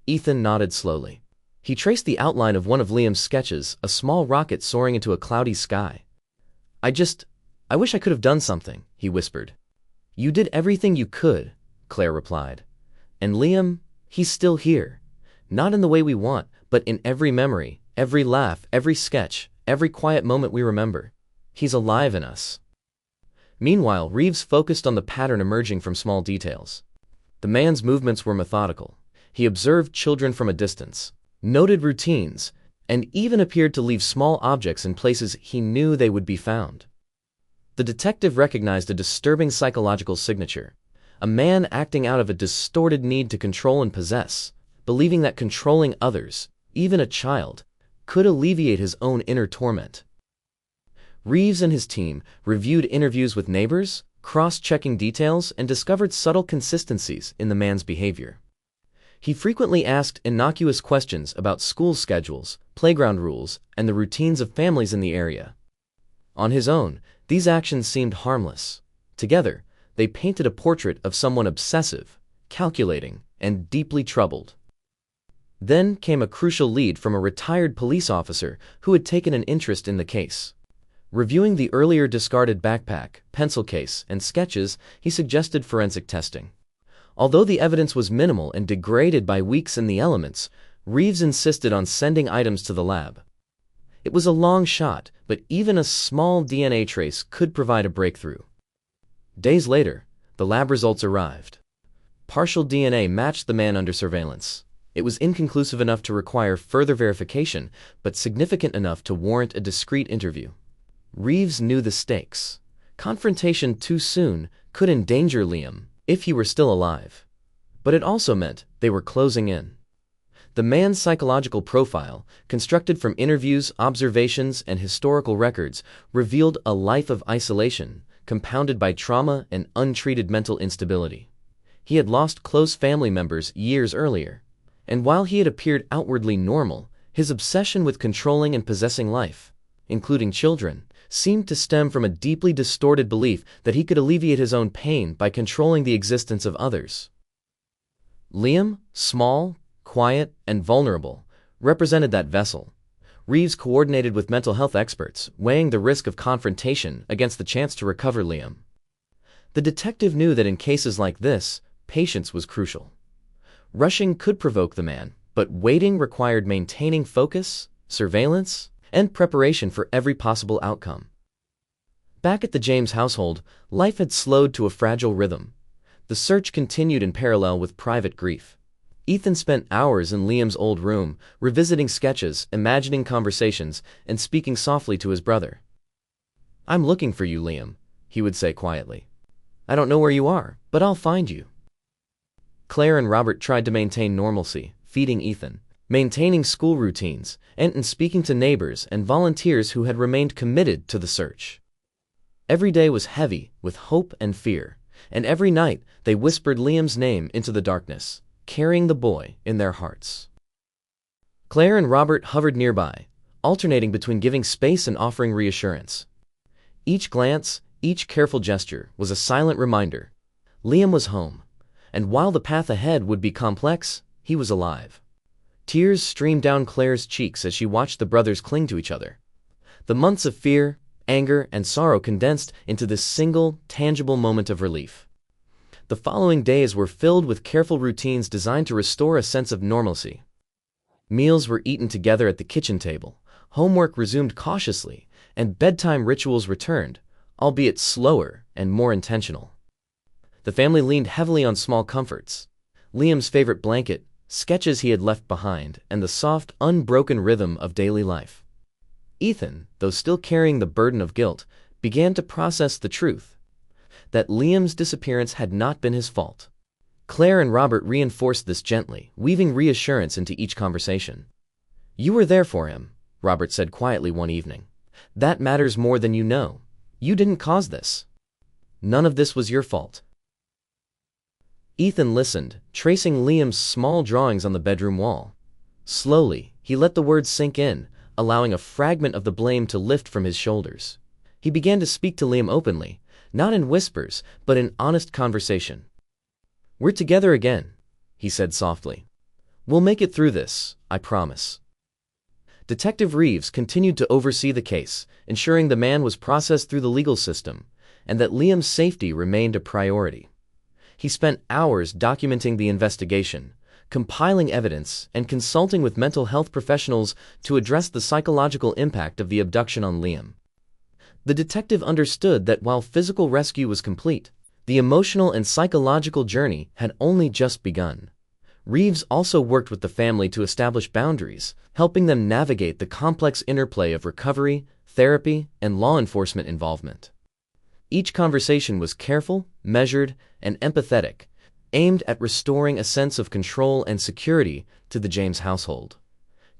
Ethan nodded slowly. He traced the outline of one of Liam's sketches, a small rocket soaring into a cloudy sky. I wish I could have done something," he whispered. "You did everything you could," Claire replied. "And Liam, he's still here. Not in the way we want, but in every memory, every laugh, every sketch, every quiet moment we remember. He's alive in us." Meanwhile, Reeves focused on the pattern emerging from small details. The man's movements were methodical. He observed children from a distance, noted routines, and even appeared to leave small objects in places he knew they would be found. The detective recognized a disturbing psychological signature: a man acting out of a distorted need to control and possess, believing that controlling others, even a child, could alleviate his own inner torment. Reeves and his team reviewed interviews with neighbors, cross-checking details, and discovered subtle consistencies in the man's behavior. He frequently asked innocuous questions about school schedules, playground rules, and the routines of families in the area. On his own, these actions seemed harmless. Together, they painted a portrait of someone obsessive, calculating, and deeply troubled. Then came a crucial lead from a retired police officer who had taken an interest in the case. Reviewing the earlier discarded backpack, pencil case, and sketches, he suggested forensic testing. Although the evidence was minimal and degraded by weeks in the elements, Reeves insisted on sending items to the lab. It was a long shot, but even a small DNA trace could provide a breakthrough. Days later, the lab results arrived. Partial DNA matched the man under surveillance. It was inconclusive enough to require further verification, but significant enough to warrant a discreet interview. Reeves knew the stakes. Confrontation too soon could endanger Liam if he were still alive. But it also meant they were closing in. The man's psychological profile, constructed from interviews, observations, and historical records, revealed a life of isolation, compounded by trauma and untreated mental instability. He had lost close family members years earlier, and while he had appeared outwardly normal, his obsession with controlling and possessing life, including children, seemed to stem from a deeply distorted belief that he could alleviate his own pain by controlling the existence of others. Liam, small, quiet, and vulnerable, represented that vessel. Reeves coordinated with mental health experts, weighing the risk of confrontation against the chance to recover Liam. The detective knew that in cases like this, patience was crucial. Rushing could provoke the man, but waiting required maintaining focus, surveillance, and preparation for every possible outcome. Back at the James household, life had slowed to a fragile rhythm. The search continued in parallel with private grief. Ethan spent hours in Liam's old room, revisiting sketches, imagining conversations, and speaking softly to his brother. "I'm looking for you, Liam," he would say quietly. "I don't know where you are, but I'll find you." Claire and Robert tried to maintain normalcy, feeding Ethan, maintaining school routines, and speaking to neighbors and volunteers who had remained committed to the search. Every day was heavy with hope and fear, and every night they whispered Liam's name into the darkness, carrying the boy in their hearts. Claire and Robert hovered nearby, alternating between giving space and offering reassurance. Each glance, each careful gesture was a silent reminder. Liam was home, and while the path ahead would be complex, he was alive. Tears streamed down Claire's cheeks as she watched the brothers cling to each other. The months of fear, anger, and sorrow condensed into this single, tangible moment of relief. The following days were filled with careful routines designed to restore a sense of normalcy. Meals were eaten together at the kitchen table, homework resumed cautiously, and bedtime rituals returned, albeit slower and more intentional. The family leaned heavily on small comforts: Liam's favorite blanket, sketches he had left behind, and the soft, unbroken rhythm of daily life. Ethan, though still carrying the burden of guilt, began to process the truth that Liam's disappearance had not been his fault. Claire and Robert reinforced this gently, weaving reassurance into each conversation. "You were there for him," Robert said quietly one evening. "That matters more than you know. You didn't cause this. None of this was your fault." Ethan listened, tracing Liam's small drawings on the bedroom wall. Slowly, he let the words sink in, allowing a fragment of the blame to lift from his shoulders. He began to speak to Liam openly, not in whispers, but in honest conversation. "We're together again," he said softly. "We'll make it through this, I promise." Detective Reeves continued to oversee the case, ensuring the man was processed through the legal system, and that Liam's safety remained a priority. He spent hours documenting the investigation, compiling evidence, and consulting with mental health professionals to address the psychological impact of the abduction on Liam. The detective understood that while physical rescue was complete, the emotional and psychological journey had only just begun. Reeves also worked with the family to establish boundaries, helping them navigate the complex interplay of recovery, therapy, and law enforcement involvement. Each conversation was careful, measured, and empathetic, aimed at restoring a sense of control and security to the James household.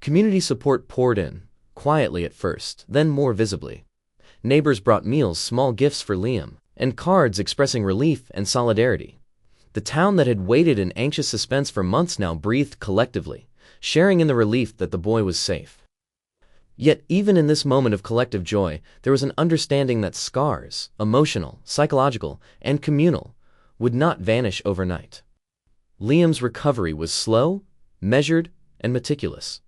Community support poured in, quietly at first, then more visibly. Neighbors brought meals, small gifts for Liam, and cards expressing relief and solidarity. The town that had waited in anxious suspense for months now breathed collectively, sharing in the relief that the boy was safe. Yet even in this moment of collective joy, there was an understanding that scars, emotional, psychological, and communal, would not vanish overnight. Liam's recovery was slow, measured, and meticulous.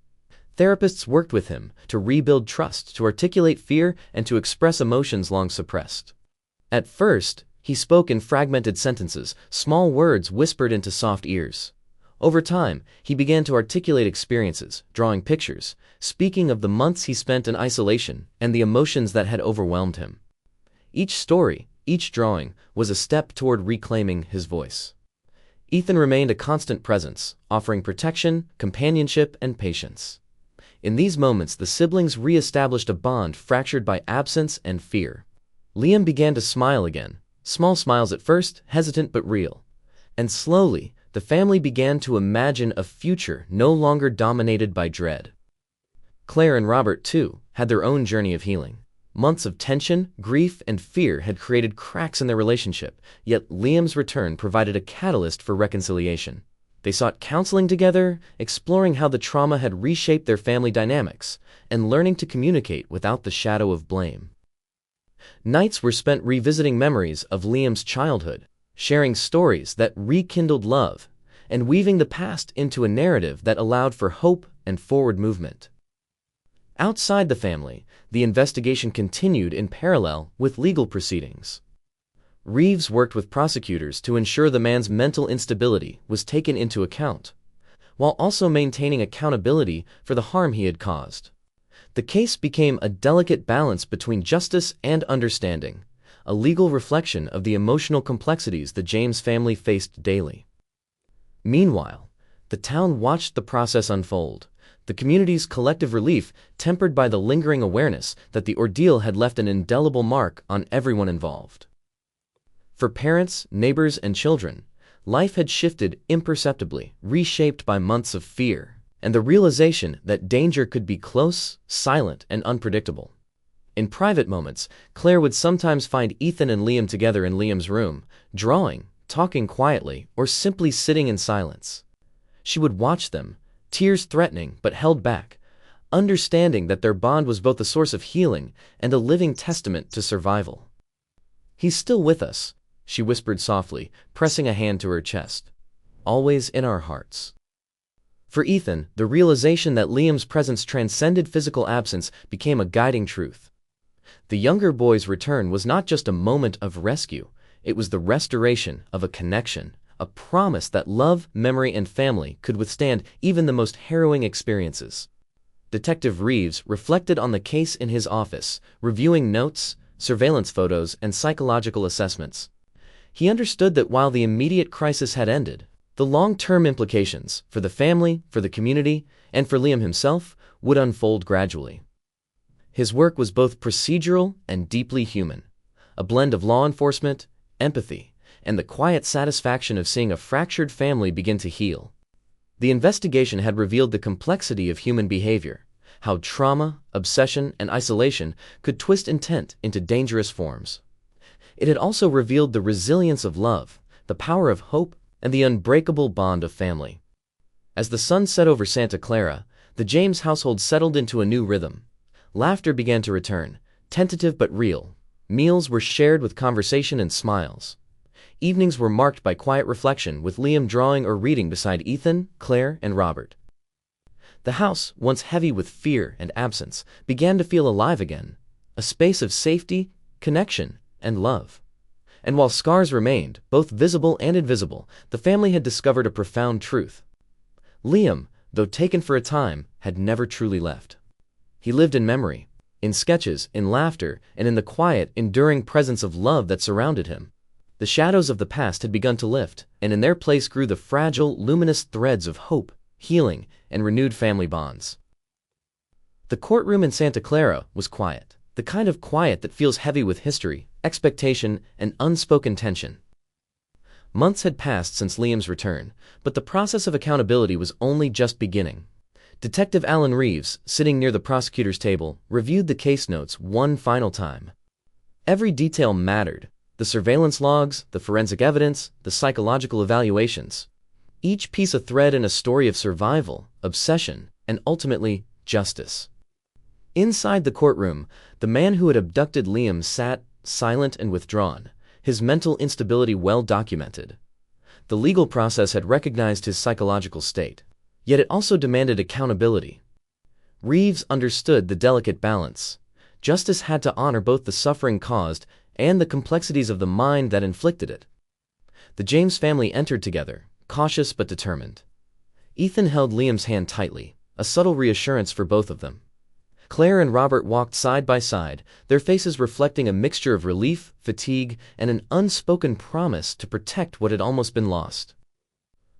Therapists worked with him to rebuild trust, to articulate fear, and to express emotions long suppressed. At first, he spoke in fragmented sentences, small words whispered into soft ears. Over time, he began to articulate experiences, drawing pictures, speaking of the months he spent in isolation and the emotions that had overwhelmed him. Each story, each drawing, was a step toward reclaiming his voice. Ethan remained a constant presence, offering protection, companionship, and patience. In these moments, the siblings re-established a bond fractured by absence and fear. Liam began to smile again, small smiles at first, hesitant but real. And slowly, the family began to imagine a future no longer dominated by dread. Claire and Robert, too, had their own journey of healing. Months of tension, grief, and fear had created cracks in their relationship, yet Liam's return provided a catalyst for reconciliation. They sought counseling together, exploring how the trauma had reshaped their family dynamics, and learning to communicate without the shadow of blame. Nights were spent revisiting memories of Liam's childhood, sharing stories that rekindled love, and weaving the past into a narrative that allowed for hope and forward movement. Outside the family, the investigation continued in parallel with legal proceedings. Reeves worked with prosecutors to ensure the man's mental instability was taken into account, while also maintaining accountability for the harm he had caused. The case became a delicate balance between justice and understanding, a legal reflection of the emotional complexities the James family faced daily. Meanwhile, the town watched the process unfold, the community's collective relief tempered by the lingering awareness that the ordeal had left an indelible mark on everyone involved. For parents, neighbors, and children, life had shifted imperceptibly, reshaped by months of fear, and the realization that danger could be close, silent, and unpredictable. In private moments, Claire would sometimes find Ethan and Liam together in Liam's room, drawing, talking quietly, or simply sitting in silence. She would watch them, tears threatening but held back, understanding that their bond was both a source of healing and a living testament to survival. "He's still with us," she whispered softly, pressing a hand to her chest. "Always in our hearts." For Ethan, the realization that Liam's presence transcended physical absence became a guiding truth. The younger boy's return was not just a moment of rescue, it was the restoration of a connection, a promise that love, memory, and family could withstand even the most harrowing experiences. Detective Reeves reflected on the case in his office, reviewing notes, surveillance photos, and psychological assessments. He understood that while the immediate crisis had ended, the long-term implications for the family, for the community, and for Liam himself would unfold gradually. His work was both procedural and deeply human, a blend of law enforcement, empathy, and the quiet satisfaction of seeing a fractured family begin to heal. The investigation had revealed the complexity of human behavior, how trauma, obsession, and isolation could twist intent into dangerous forms. It had also revealed the resilience of love, the power of hope, and the unbreakable bond of family. As the sun set over Santa Clara, the James household settled into a new rhythm. Laughter began to return, tentative but real. Meals were shared with conversation and smiles. Evenings were marked by quiet reflection, with Liam drawing or reading beside Ethan, Claire, and Robert. The house, once heavy with fear and absence, began to feel alive again, a space of safety, connection, and love. And while scars remained, both visible and invisible, the family had discovered a profound truth. Liam, though taken for a time, had never truly left. He lived in memory, in sketches, in laughter, and in the quiet, enduring presence of love that surrounded him. The shadows of the past had begun to lift, and in their place grew the fragile, luminous threads of hope, healing, and renewed family bonds. The courtroom in Santa Clara was quiet, the kind of quiet that feels heavy with history, expectation, and unspoken tension. Months had passed since Liam's return, but the process of accountability was only just beginning. Detective Alan Reeves, sitting near the prosecutor's table, reviewed the case notes one final time. Every detail mattered: the surveillance logs, the forensic evidence, the psychological evaluations. Each piece a thread in a story of survival, obsession, and ultimately, justice. Inside the courtroom, the man who had abducted Liam sat, silent and withdrawn, his mental instability well documented. The legal process had recognized his psychological state, yet it also demanded accountability. Reeves understood the delicate balance. Justice had to honor both the suffering caused and the complexities of the mind that inflicted it. The James family entered together, cautious but determined. Ethan held Liam's hand tightly, a subtle reassurance for both of them. Claire and Robert walked side by side, their faces reflecting a mixture of relief, fatigue, and an unspoken promise to protect what had almost been lost.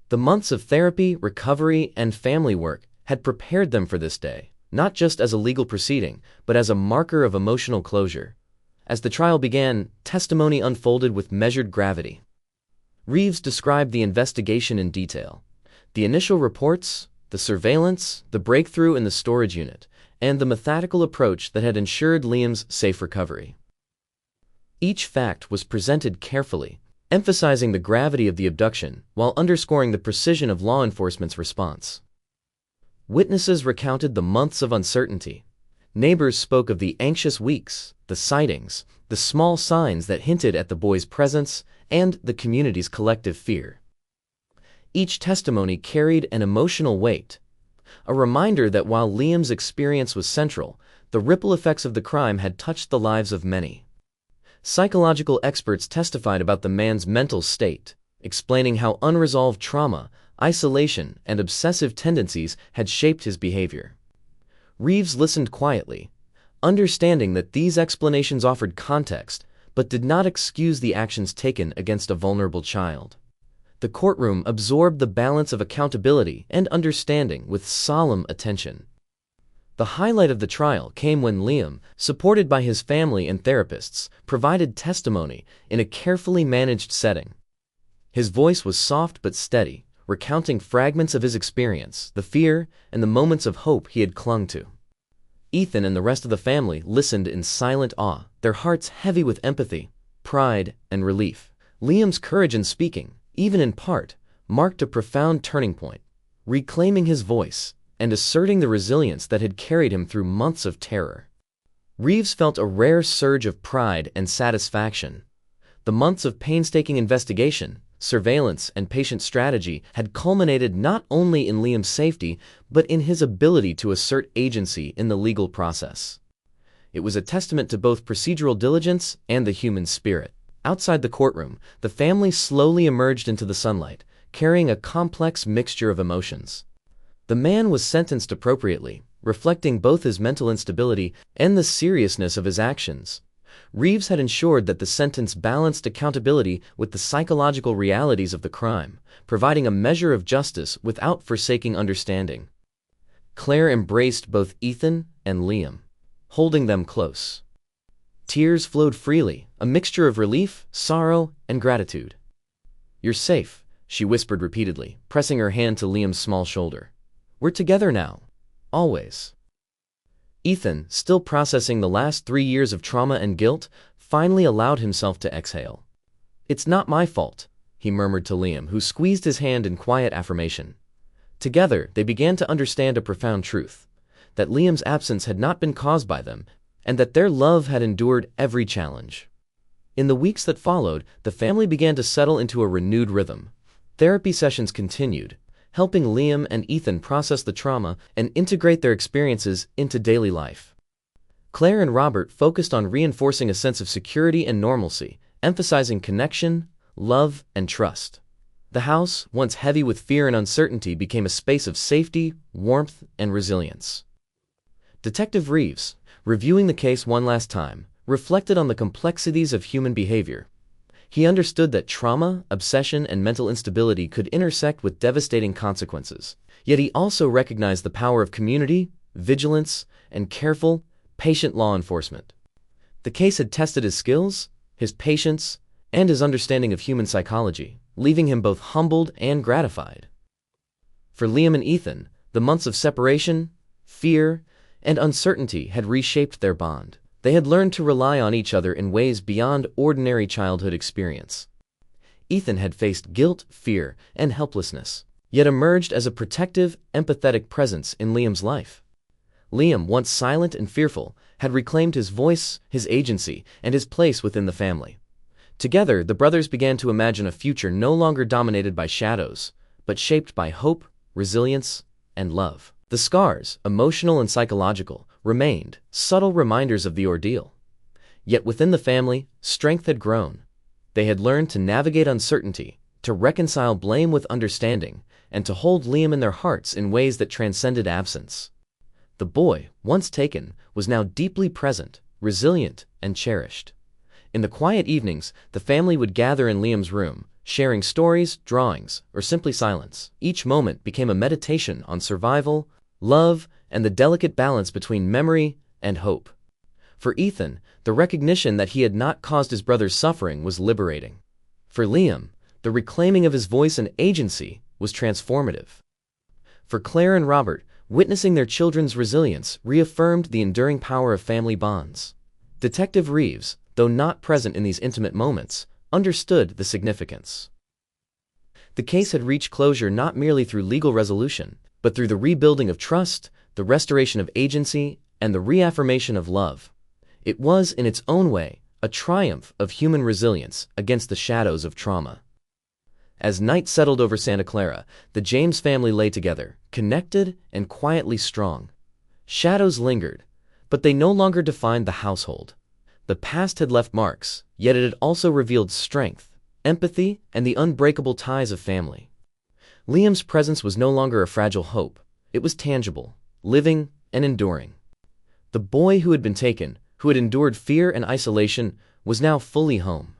The months of therapy, recovery, and family work had prepared them for this day, not just as a legal proceeding, but as a marker of emotional closure. As the trial began, testimony unfolded with measured gravity. Reeves described the investigation in detail. The initial reports, the surveillance, the breakthrough in the storage unit, and the methodical approach that had ensured Liam's safe recovery. Each fact was presented carefully, emphasizing the gravity of the abduction while underscoring the precision of law enforcement's response. Witnesses recounted the months of uncertainty. Neighbors spoke of the anxious weeks, the sightings, the small signs that hinted at the boy's presence, and the community's collective fear. Each testimony carried an emotional weight, a reminder that while Liam's experience was central, the ripple effects of the crime had touched the lives of many. Psychological experts testified about the man's mental state, explaining how unresolved trauma, isolation, and obsessive tendencies had shaped his behavior. Reeves listened quietly, understanding that these explanations offered context, but did not excuse the actions taken against a vulnerable child. The courtroom absorbed the balance of accountability and understanding with solemn attention. The highlight of the trial came when Liam, supported by his family and therapists, provided testimony in a carefully managed setting. His voice was soft but steady, recounting fragments of his experience, the fear, and the moments of hope he had clung to. Ethan and the rest of the family listened in silent awe, their hearts heavy with empathy, pride, and relief. Liam's courage in speaking, even in part, marked a profound turning point, reclaiming his voice and asserting the resilience that had carried him through months of terror. Reeves felt a rare surge of pride and satisfaction. The months of painstaking investigation, surveillance, and patient strategy had culminated not only in Liam's safety, but in his ability to assert agency in the legal process. It was a testament to both procedural diligence and the human spirit. Outside the courtroom, the family slowly emerged into the sunlight, carrying a complex mixture of emotions. The man was sentenced appropriately, reflecting both his mental instability and the seriousness of his actions. Reeves had ensured that the sentence balanced accountability with the psychological realities of the crime, providing a measure of justice without forsaking understanding. Claire embraced both Ethan and Liam, holding them close. Tears flowed freely, a mixture of relief, sorrow, and gratitude. "You're safe," she whispered repeatedly, pressing her hand to Liam's small shoulder. "We're together now. Always." Ethan, still processing the last 3 years of trauma and guilt, finally allowed himself to exhale. "It's not my fault," he murmured to Liam, who squeezed his hand in quiet affirmation. Together, they began to understand a profound truth, that Liam's absence had not been caused by them, and that their love had endured every challenge. In the weeks that followed, the family began to settle into a renewed rhythm. Therapy sessions continued, helping Liam and Ethan process the trauma and integrate their experiences into daily life. Claire and Robert focused on reinforcing a sense of security and normalcy, emphasizing connection, love, and trust. The house, once heavy with fear and uncertainty, became a space of safety, warmth, and resilience. Detective Reeves, reviewing the case one last time, reflected on the complexities of human behavior. He understood that trauma, obsession, and mental instability could intersect with devastating consequences. Yet he also recognized the power of community, vigilance, and careful, patient law enforcement. The case had tested his skills, his patience, and his understanding of human psychology, leaving him both humbled and gratified. For Liam and Ethan, the months of separation, fear, and uncertainty had reshaped their bond. They had learned to rely on each other in ways beyond ordinary childhood experience. Ethan had faced guilt, fear, and helplessness, yet emerged as a protective, empathetic presence in Liam's life. Liam, once silent and fearful, had reclaimed his voice, his agency, and his place within the family. Together, the brothers began to imagine a future no longer dominated by shadows, but shaped by hope, resilience, and love. The scars, emotional and psychological, remained, subtle reminders of the ordeal. Yet within the family, strength had grown. They had learned to navigate uncertainty, to reconcile blame with understanding, and to hold Liam in their hearts in ways that transcended absence. The boy, once taken, was now deeply present, resilient, and cherished. In the quiet evenings, the family would gather in Liam's room, sharing stories, drawings, or simply silence. Each moment became a meditation on survival, love, and the delicate balance between memory and hope. For Ethan, the recognition that he had not caused his brother's suffering was liberating. For Liam, the reclaiming of his voice and agency was transformative. For Claire and Robert, witnessing their children's resilience reaffirmed the enduring power of family bonds. Detective Reeves, though not present in these intimate moments, understood the significance. The case had reached closure not merely through legal resolution, but through the rebuilding of trust, the restoration of agency, and the reaffirmation of love. It was, in its own way, a triumph of human resilience against the shadows of trauma. As night settled over Santa Clara, the James family lay together, connected and quietly strong. Shadows lingered, but they no longer defined the household. The past had left marks, yet it had also revealed strength, empathy, and the unbreakable ties of family. Liam's presence was no longer a fragile hope. It was tangible, living, and enduring. The boy who had been taken, who had endured fear and isolation, was now fully home.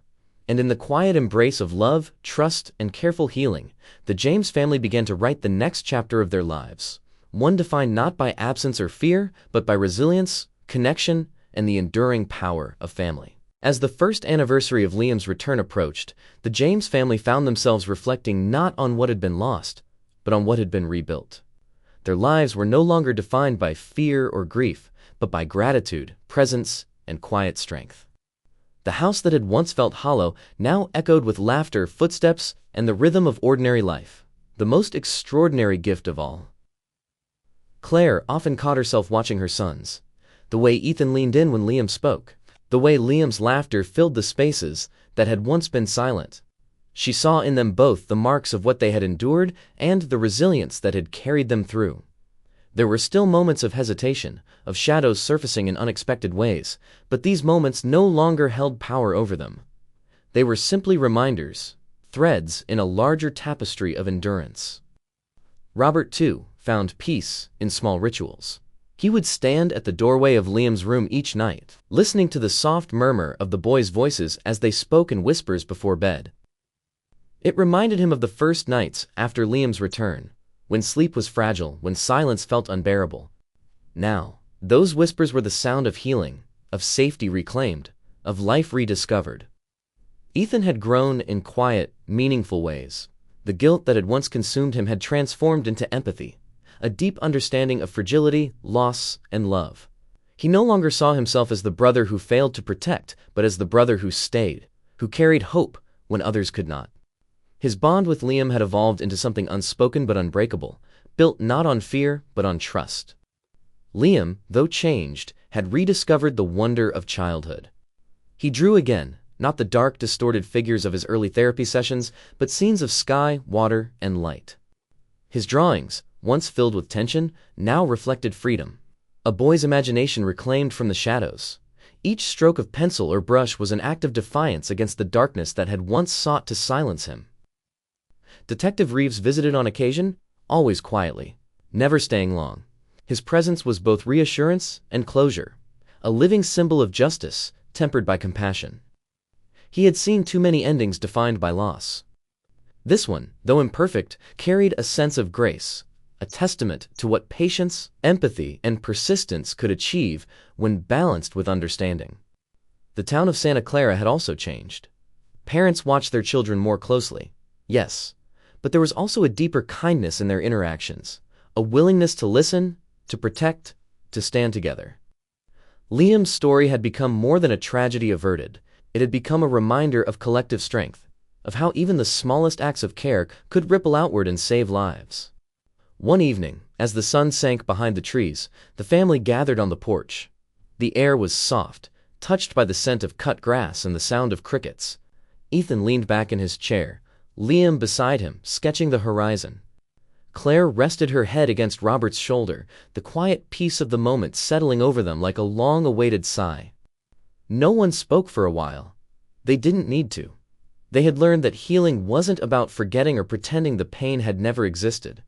And in the quiet embrace of love, trust, and careful healing, the James family began to write the next chapter of their lives, one defined not by absence or fear, but by resilience, connection, and the enduring power of family. As the first anniversary of Liam's return approached, the James family found themselves reflecting not on what had been lost, but on what had been rebuilt. Their lives were no longer defined by fear or grief, but by gratitude, presence, and quiet strength. The house that had once felt hollow now echoed with laughter, footsteps, and the rhythm of ordinary life, the most extraordinary gift of all. Claire often caught herself watching her sons. The way Ethan leaned in when Liam spoke, the way Liam's laughter filled the spaces that had once been silent. She saw in them both the marks of what they had endured and the resilience that had carried them through. There were still moments of hesitation, of shadows surfacing in unexpected ways, but these moments no longer held power over them. They were simply reminders, threads in a larger tapestry of endurance. Robert, too, found peace in small rituals. He would stand at the doorway of Liam's room each night, listening to the soft murmur of the boys' voices as they spoke in whispers before bed. It reminded him of the first nights after Liam's return, when sleep was fragile, when silence felt unbearable. Now, those whispers were the sound of healing, of safety reclaimed, of life rediscovered. Ethan had grown in quiet, meaningful ways. The guilt that had once consumed him had transformed into empathy, a deep understanding of fragility, loss, and love. He no longer saw himself as the brother who failed to protect, but as the brother who stayed, who carried hope when others could not. His bond with Liam had evolved into something unspoken but unbreakable, built not on fear but on trust. Liam, though changed, had rediscovered the wonder of childhood. He drew again, not the dark, distorted figures of his early therapy sessions, but scenes of sky, water, and light. His drawings, once filled with tension, now reflected freedom. A boy's imagination reclaimed from the shadows. Each stroke of pencil or brush was an act of defiance against the darkness that had once sought to silence him. Detective Reeves visited on occasion, always quietly, never staying long. His presence was both reassurance and closure, a living symbol of justice tempered by compassion. He had seen too many endings defined by loss. This one, though imperfect, carried a sense of grace, a testament to what patience, empathy, and persistence could achieve when balanced with understanding. The town of Santa Clara had also changed. Parents watched their children more closely, yes, but there was also a deeper kindness in their interactions, a willingness to listen, to protect, to stand together. Liam's story had become more than a tragedy averted. It had become a reminder of collective strength, of how even the smallest acts of care could ripple outward and save lives. One evening, as the sun sank behind the trees, the family gathered on the porch. The air was soft, touched by the scent of cut grass and the sound of crickets. Ethan leaned back in his chair, Liam beside him, sketching the horizon. Claire rested her head against Robert's shoulder, the quiet peace of the moment settling over them like a long-awaited sigh. No one spoke for a while. They didn't need to. They had learned that healing wasn't about forgetting or pretending the pain had never existed.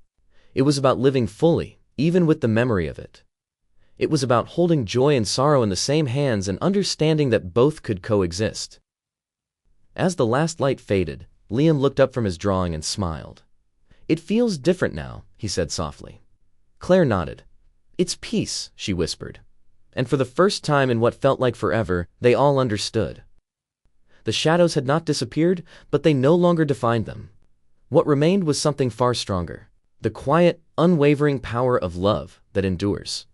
It was about living fully, even with the memory of it. It was about holding joy and sorrow in the same hands and understanding that both could coexist. As the last light faded, Liam looked up from his drawing and smiled. "It feels different now," he said softly. Claire nodded. "It's peace," she whispered. And for the first time in what felt like forever, they all understood. The shadows had not disappeared, but they no longer defined them. What remained was something far stronger: the quiet, unwavering power of love that endures.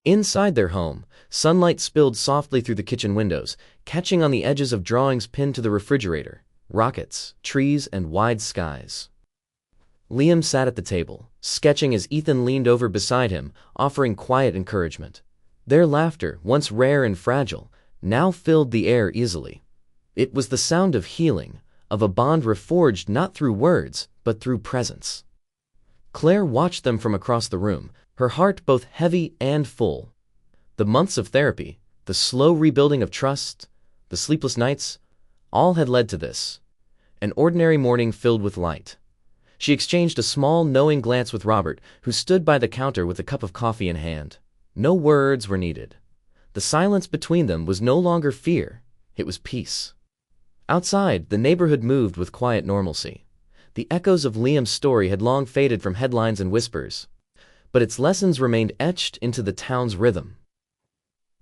Inside their home, sunlight spilled softly through the kitchen windows, catching on the edges of drawings pinned to the refrigerator: rockets, trees, and wide skies. Liam sat at the table, sketching as Ethan leaned over beside him, offering quiet encouragement. Their laughter, once rare and fragile, now filled the air easily. It was the sound of healing, of a bond reforged not through words, but through presence. Claire watched them from across the room, her heart both heavy and full. The months of therapy, the slow rebuilding of trust, the sleepless nights, all had led to this: an ordinary morning filled with light. She exchanged a small, knowing glance with Robert, who stood by the counter with a cup of coffee in hand. No words were needed. The silence between them was no longer fear, it was peace. Outside, the neighborhood moved with quiet normalcy. The echoes of Liam's story had long faded from headlines and whispers, but its lessons remained etched into the town's rhythm.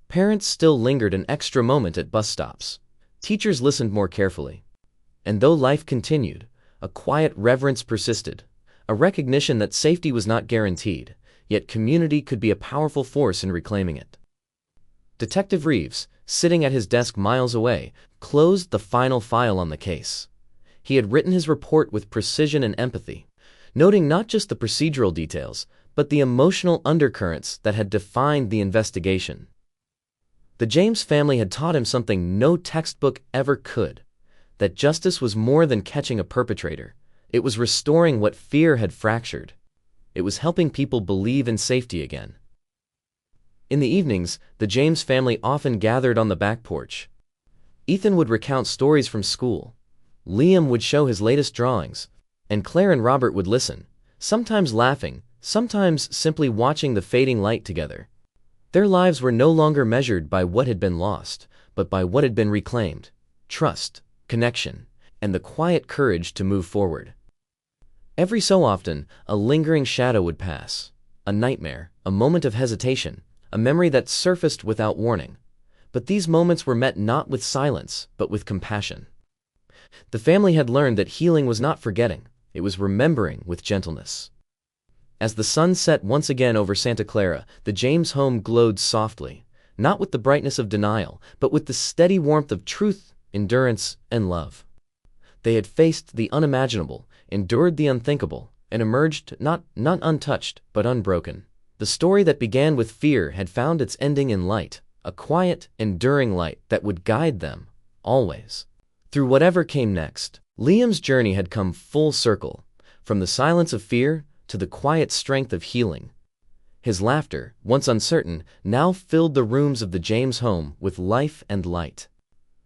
Parents still lingered an extra moment at bus stops. Teachers listened more carefully. And though life continued, a quiet reverence persisted, a recognition that safety was not guaranteed, yet community could be a powerful force in reclaiming it. Detective Reeves, sitting at his desk miles away, closed the final file on the case. He had written his report with precision and empathy, noting not just the procedural details, but the emotional undercurrents that had defined the investigation. The James family had taught him something no textbook ever could: that justice was more than catching a perpetrator. It was restoring what fear had fractured. It was helping people believe in safety again. In the evenings, the James family often gathered on the back porch. Ethan would recount stories from school. Liam would show his latest drawings, and Claire and Robert would listen, sometimes laughing, sometimes simply watching the fading light together. Their lives were no longer measured by what had been lost, but by what had been reclaimed: trust, connection, and the quiet courage to move forward. Every so often, a lingering shadow would pass, a nightmare, a moment of hesitation, a memory that surfaced without warning. But these moments were met not with silence, but with compassion. The family had learned that healing was not forgetting, it was remembering with gentleness. As the sun set once again over Santa Clara, the James home glowed softly, not with the brightness of denial, but with the steady warmth of truth, endurance, and love. They had faced the unimaginable, endured the unthinkable, and emerged not untouched, but unbroken. The story that began with fear had found its ending in light, a quiet, enduring light that would guide them, always. Through whatever came next, Liam's journey had come full circle, from the silence of fear to the quiet strength of healing. His laughter, once uncertain, now filled the rooms of the James home with life and light.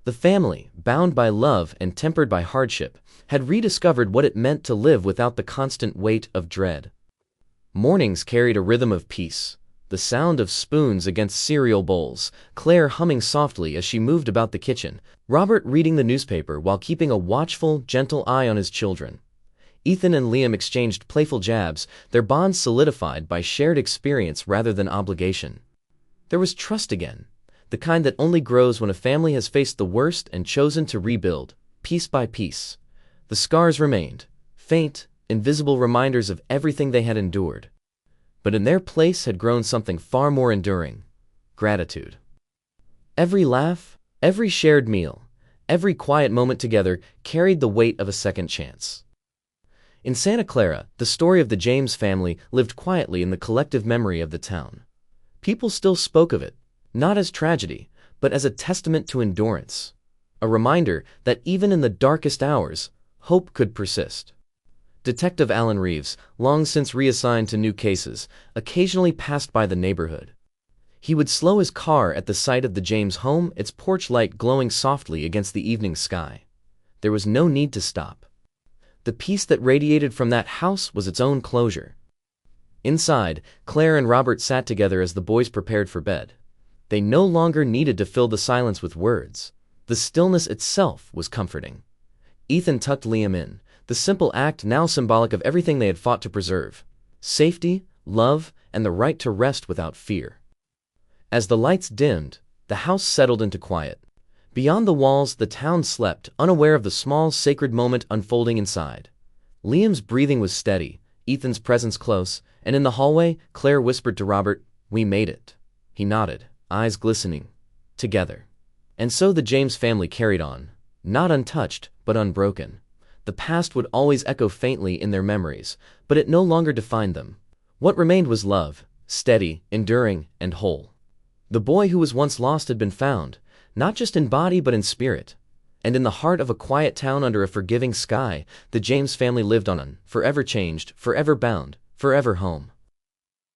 The family, bound by love and tempered by hardship, had rediscovered what it meant to live without the constant weight of dread. Mornings carried a rhythm of peace, the sound of spoons against cereal bowls, Claire humming softly as she moved about the kitchen, Robert reading the newspaper while keeping a watchful, gentle eye on his children. Ethan and Liam exchanged playful jabs, their bond solidified by shared experience rather than obligation. There was trust again, the kind that only grows when a family has faced the worst and chosen to rebuild, piece by piece. The scars remained, faint, invisible reminders of everything they had endured. But in their place had grown something far more enduring: gratitude. Every laugh, every shared meal, every quiet moment together carried the weight of a second chance. In Santa Clara, the story of the James family lived quietly in the collective memory of the town. People still spoke of it, not as tragedy, but as a testament to endurance, a reminder that even in the darkest hours, hope could persist. Detective Alan Reeves, long since reassigned to new cases, occasionally passed by the neighborhood. He would slow his car at the sight of the James home, its porch light glowing softly against the evening sky. There was no need to stop. The peace that radiated from that house was its own closure. Inside, Claire and Robert sat together as the boys prepared for bed. They no longer needed to fill the silence with words. The stillness itself was comforting. Ethan tucked Liam in, the simple act now symbolic of everything they had fought to preserve: safety, love, and the right to rest without fear. As the lights dimmed, the house settled into quiet. Beyond the walls, the town slept, unaware of the small, sacred moment unfolding inside. Liam's breathing was steady, Ethan's presence close, and in the hallway, Claire whispered to Robert, "We made it." He nodded, eyes glistening. Together. And so the James family carried on, not untouched, but unbroken. The past would always echo faintly in their memories, but it no longer defined them. What remained was love, steady, enduring, and whole. The boy who was once lost had been found, not just in body but in spirit. And in the heart of a quiet town under a forgiving sky, the James family lived on, forever changed, forever bound, forever home.